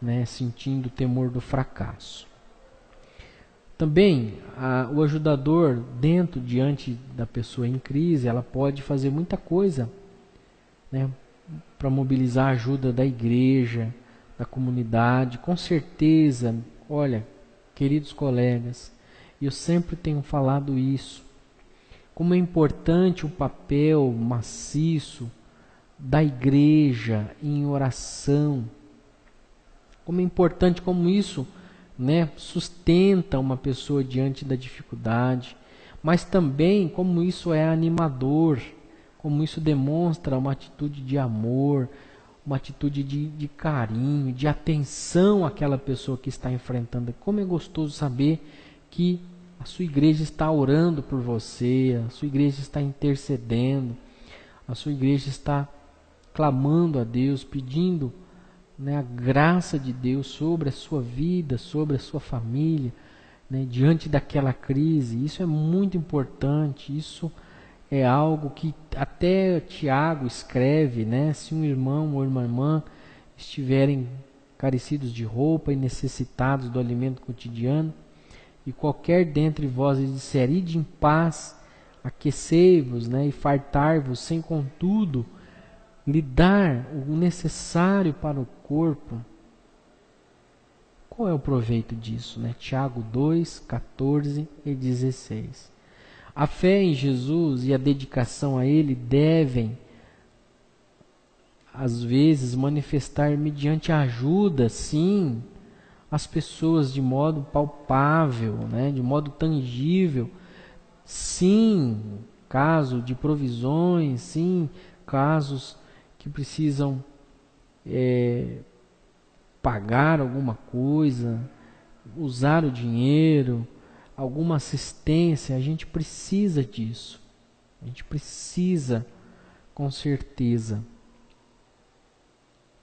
né, sentindo o temor do fracasso. Também o ajudador diante da pessoa em crise, ela pode fazer muita coisa, né, para mobilizar a ajuda da igreja, da comunidade. Com certeza, olha, queridos colegas, eu sempre tenho falado isso, como é importante o papel maciço da igreja em oração, como é importante, como isso, né, sustenta uma pessoa diante da dificuldade, mas também como isso é animador, como isso demonstra uma atitude de amor, uma atitude de carinho, de atenção àquela pessoa que está enfrentando. Como é gostoso saber que a sua igreja está orando por você, a sua igreja está intercedendo, a sua igreja está clamando a Deus, pedindo, né, a graça de Deus sobre a sua vida, sobre a sua família, né, diante daquela crise. Isso é muito importante, isso é algo que até Tiago escreve, né, se um irmão ou uma irmã estiverem carecidos de roupa e necessitados do alimento cotidiano, e qualquer dentre vós disser, ide em paz, aquecei-vos, né, e fartai-vos, sem contudo lhe dar o necessário para o corpo. Qual é o proveito disso, né? Tiago 2, 14 e 16. A fé em Jesus e a dedicação a Ele devem, às vezes, manifestar mediante a ajuda, sim, as pessoas de modo palpável, né? De modo tangível. Sim, caso de provisões, sim, casos que precisam pagar alguma coisa, usar o dinheiro, alguma assistência, a gente precisa disso. A gente precisa, com certeza,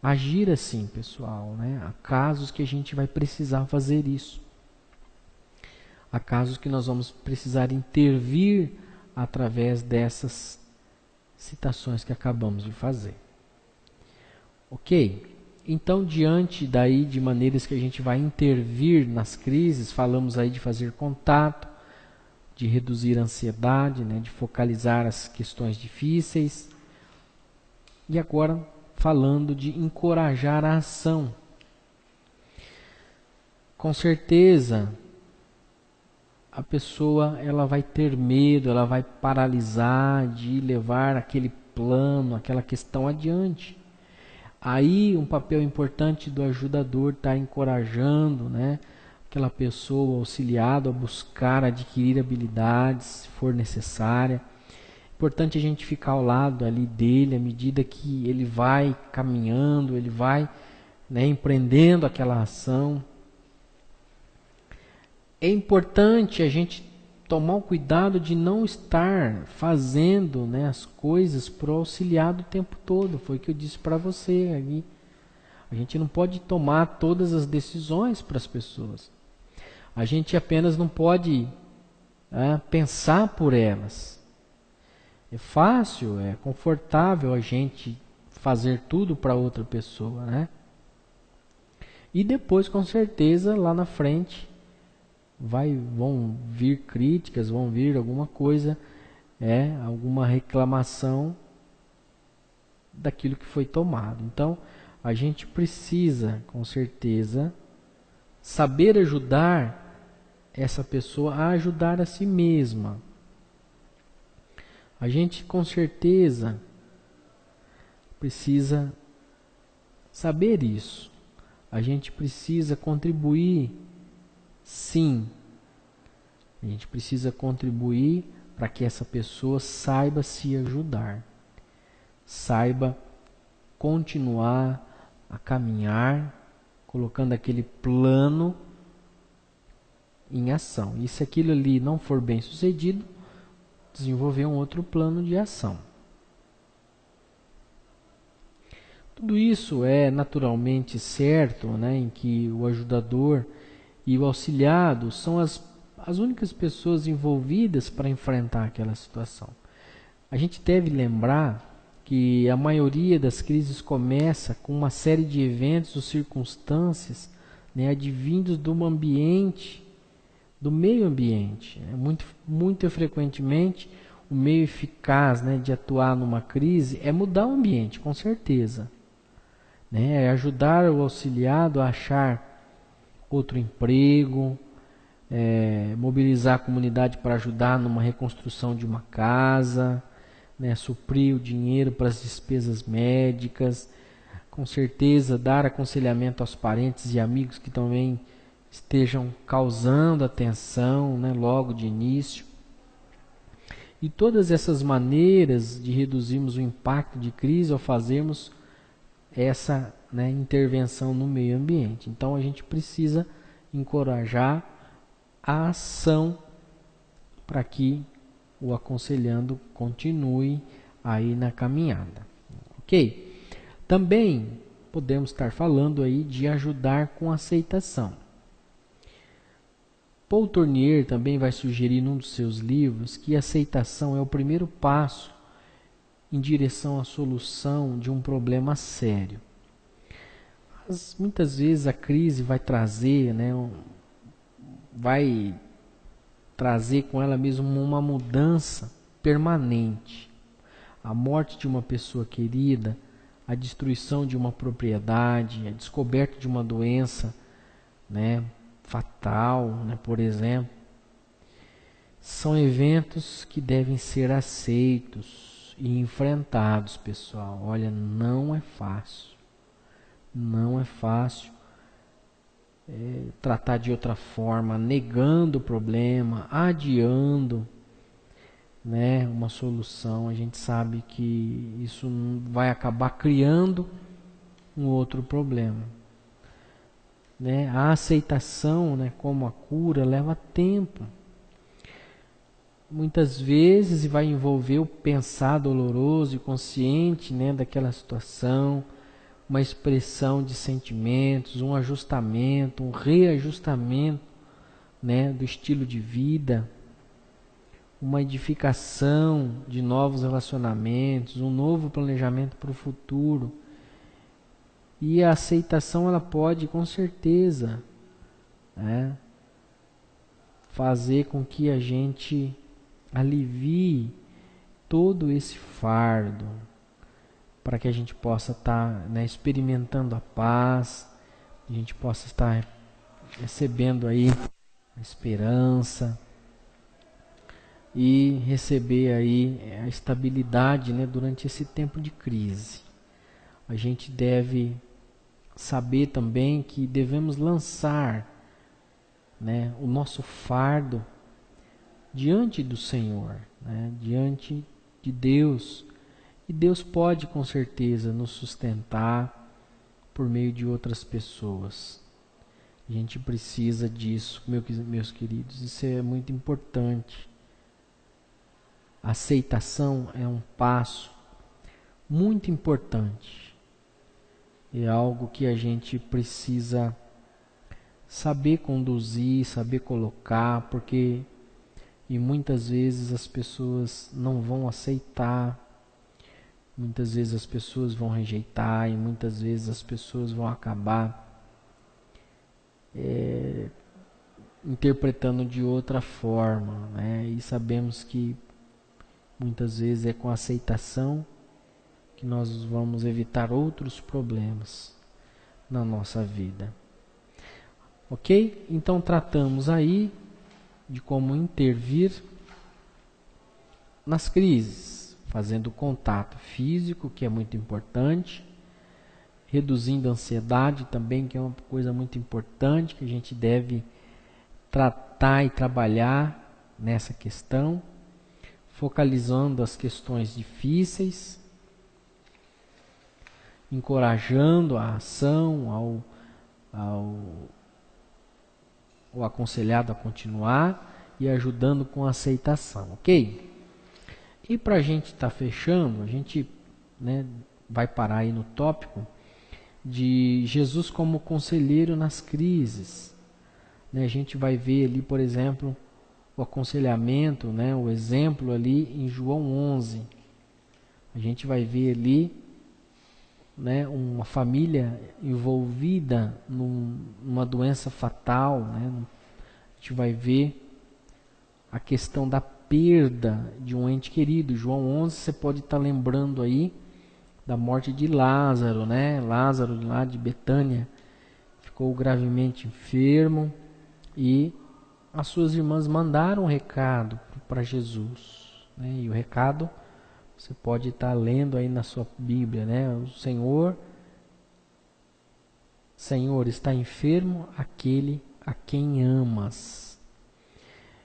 agir assim, pessoal, né? Há casos que a gente vai precisar fazer isso. Há casos que nós vamos precisar intervir através dessas citações que acabamos de fazer. Ok? Então, diante daí de maneiras que a gente vai intervir nas crises, falamos aí de fazer contato, de reduzir a ansiedade, né, de focalizar as questões difíceis. E agora falando de encorajar a ação. Com certeza a pessoa ela vai ter medo, ela vai paralisar de levar aquele plano, aquela questão adiante. Aí um papel importante do ajudador está encorajando, né, aquela pessoa auxiliado a buscar adquirir habilidades, se for necessária. Importante a gente ficar ao lado ali dele à medida que ele vai caminhando, ele vai, né, empreendendo aquela ação. É importante a gente tomar o cuidado de não estar fazendo, né, as coisas para o auxiliado o tempo todo. Foi o que eu disse para você ali. A gente não pode tomar todas as decisões para as pessoas. A gente apenas não pode pensar por elas. É fácil, é confortável a gente fazer tudo para outra pessoa, né? E depois, com certeza, lá na frente, vão vir críticas, vão vir alguma coisa, alguma reclamação daquilo que foi tomado. Então, a gente precisa, com certeza, saber ajudar essa pessoa a ajudar a si mesma. A gente, com certeza, precisa saber isso. A gente precisa contribuir, sim. A gente precisa contribuir para que essa pessoa saiba se ajudar, saiba continuar a caminhar, colocando aquele plano em ação. E se aquilo ali não for bem sucedido, desenvolver um outro plano de ação. Tudo isso é naturalmente certo, né, em que o ajudador e o auxiliado são as únicas pessoas envolvidas para enfrentar aquela situação. A gente deve lembrar que a maioria das crises começa com uma série de eventos ou circunstâncias, né, advindos do ambiente, do meio ambiente. Muito frequentemente, o meio eficaz, né, de atuar numa crise é mudar o ambiente, com certeza. É ajudar o auxiliado a achar outro emprego, mobilizar a comunidade para ajudar numa reconstrução de uma casa, né, suprir o dinheiro para as despesas médicas, com certeza dar aconselhamento aos parentes e amigos que também estejam causando atenção, né, logo de início. E todas essas maneiras de reduzirmos o impacto de crise ao fazermos essa, né, intervenção no meio ambiente. Então a gente precisa encorajar a ação para que o aconselhando continue aí na caminhada. Ok? Também podemos estar falando aí de ajudar com aceitação. Paul Tournier também vai sugerir num dos seus livros que a aceitação é o primeiro passo em direção à solução de um problema sério. Mas muitas vezes a crise vai trazer, né, vai trazer com ela mesmo uma mudança permanente. A morte de uma pessoa querida, a destruição de uma propriedade, a descoberta de uma doença, né, fatal, né, por exemplo, são eventos que devem ser aceitos e enfrentados, pessoal. Olha, não é fácil. Não é fácil tratar de outra forma, negando o problema, adiando, né, uma solução. A gente sabe que isso vai acabar criando um outro problema. Né? A aceitação, né, como a cura, leva tempo. Muitas vezes vai envolver o pensar doloroso e consciente, né, daquela situação, uma expressão de sentimentos, um ajustamento, um reajustamento, né, do estilo de vida, uma edificação de novos relacionamentos, um novo planejamento para o futuro. E a aceitação ela pode, com certeza, fazer com que a gente alivie todo esse fardo, para que a gente possa estar, né, experimentando a paz, a gente possa estar recebendo aí a esperança e receber aí a estabilidade, né, durante esse tempo de crise. A gente deve saber também que devemos lançar, né, o nosso fardo diante do Senhor, né, diante de Deus. E Deus pode com certeza nos sustentar por meio de outras pessoas. A gente precisa disso, meus queridos, isso é muito importante. A aceitação é um passo muito importante. É algo que a gente precisa saber conduzir, saber colocar, porque e muitas vezes as pessoas não vão aceitar, muitas vezes as pessoas vão rejeitar e muitas vezes as pessoas vão acabar interpretando de outra forma, né? E sabemos que muitas vezes é com a aceitação que nós vamos evitar outros problemas na nossa vida. Ok? Então tratamos aí de como intervir nas crises, fazendo contato físico, que é muito importante, reduzindo a ansiedade também, que é uma coisa muito importante, que a gente deve tratar e trabalhar nessa questão, focalizando as questões difíceis, encorajando a ação o aconselhado a continuar e ajudando com a aceitação, ok? E para a gente estar fechando, a gente, né, vai parar aí no tópico de Jesus como conselheiro nas crises. Né? A gente vai ver ali, por exemplo, o aconselhamento, né, o exemplo ali em João 11. A gente vai ver ali, né, uma família envolvida numa doença fatal, né? A gente vai ver a questão da perda de um ente querido. João 11, você pode estar lembrando aí da morte de Lázaro, né? Lázaro lá de Betânia ficou gravemente enfermo e as suas irmãs mandaram um recado para Jesus, né? E o recado você pode estar lendo aí na sua Bíblia, né? O Senhor está enfermo aquele a quem amas.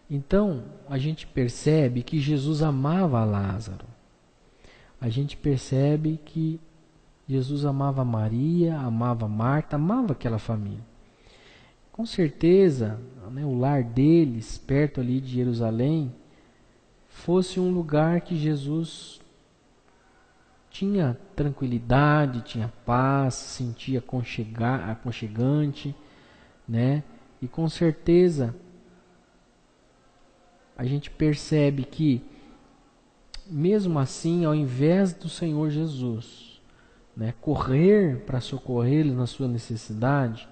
Então, a gente percebe que Jesus amava Lázaro. A gente percebe que Jesus amava Maria, amava Marta, amava aquela família. Com certeza, né, o lar deles, perto ali de Jerusalém, fosse um lugar que Jesus tinha tranquilidade, tinha paz, se sentia aconchegante, né? E com certeza a gente percebe que, mesmo assim, ao invés do Senhor Jesus, né, correr para socorrê-los na sua necessidade,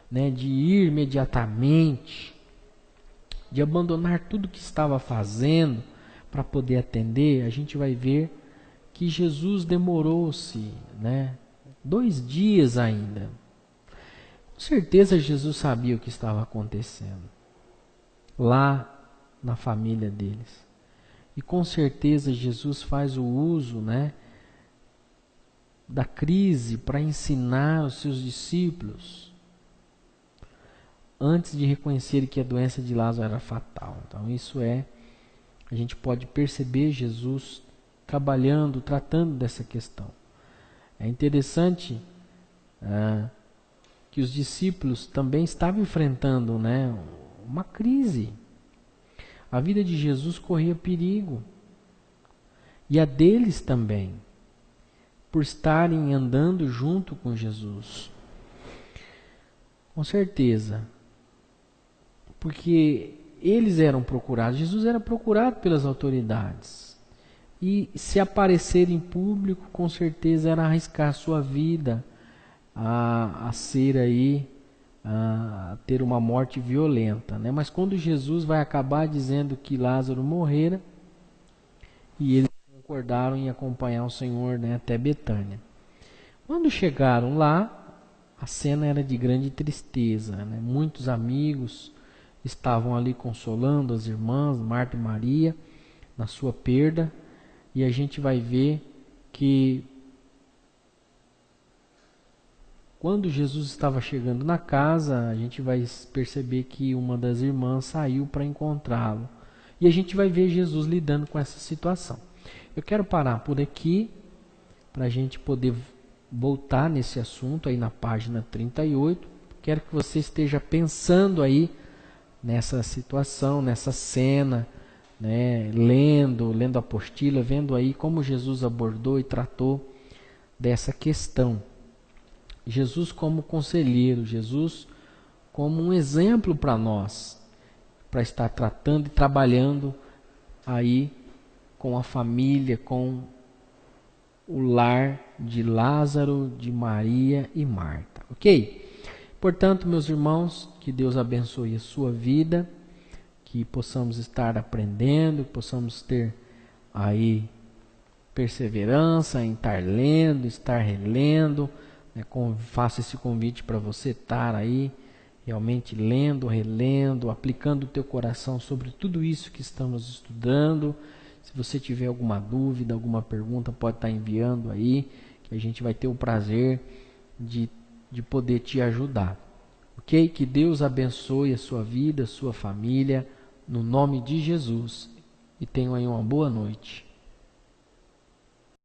né, de ir imediatamente, de abandonar tudo que estava fazendo para poder atender, a gente vai ver que Jesus demorou-se, né, 2 dias ainda. Com certeza Jesus sabia o que estava acontecendo lá na família deles. E com certeza Jesus faz o uso, né, da crise para ensinar os seus discípulos antes de reconhecer que a doença de Lázaro era fatal. Então isso a gente pode perceber Jesus trabalhando, tratando dessa questão. É interessante que os discípulos também estavam enfrentando, né, uma crise. A vida de Jesus corria perigo. E a deles também, por estarem andando junto com Jesus. Com certeza. Porque eles eram procurados. Jesus era procurado pelas autoridades. E se aparecer em público, com certeza era arriscar a sua vida a ser aí a ter uma morte violenta, né? Mas quando Jesus vai acabar dizendo que Lázaro morrera, e eles concordaram em acompanhar o Senhor, né, até Betânia. Quando chegaram lá, a cena era de grande tristeza, né? Muitos amigos estavam ali consolando as irmãs, Marta e Maria, na sua perda, e a gente vai ver que quando Jesus estava chegando na casa, a gente vai perceber que uma das irmãs saiu para encontrá-lo. E a gente vai ver Jesus lidando com essa situação. Eu quero parar por aqui, para a gente poder voltar nesse assunto aí na página 38. Quero que você esteja pensando aí nessa situação, nessa cena, né? Lendo a apostila, vendo aí como Jesus abordou e tratou dessa questão. Jesus como conselheiro, Jesus como um exemplo para nós, para estar tratando e trabalhando aí com a família, com o lar de Lázaro, de Maria e Marta, ok? Portanto, meus irmãos, que Deus abençoe a sua vida, que possamos estar aprendendo, que possamos ter aí perseverança em estar lendo, estar relendo, né? Faço esse convite para você estar aí realmente lendo, relendo, aplicando o teu coração sobre tudo isso que estamos estudando. Se você tiver alguma dúvida, alguma pergunta, pode estar enviando aí, que a gente vai ter o prazer de poder te ajudar. Ok? Que Deus abençoe a sua vida, a sua família, no nome de Jesus. E tenham aí uma boa noite.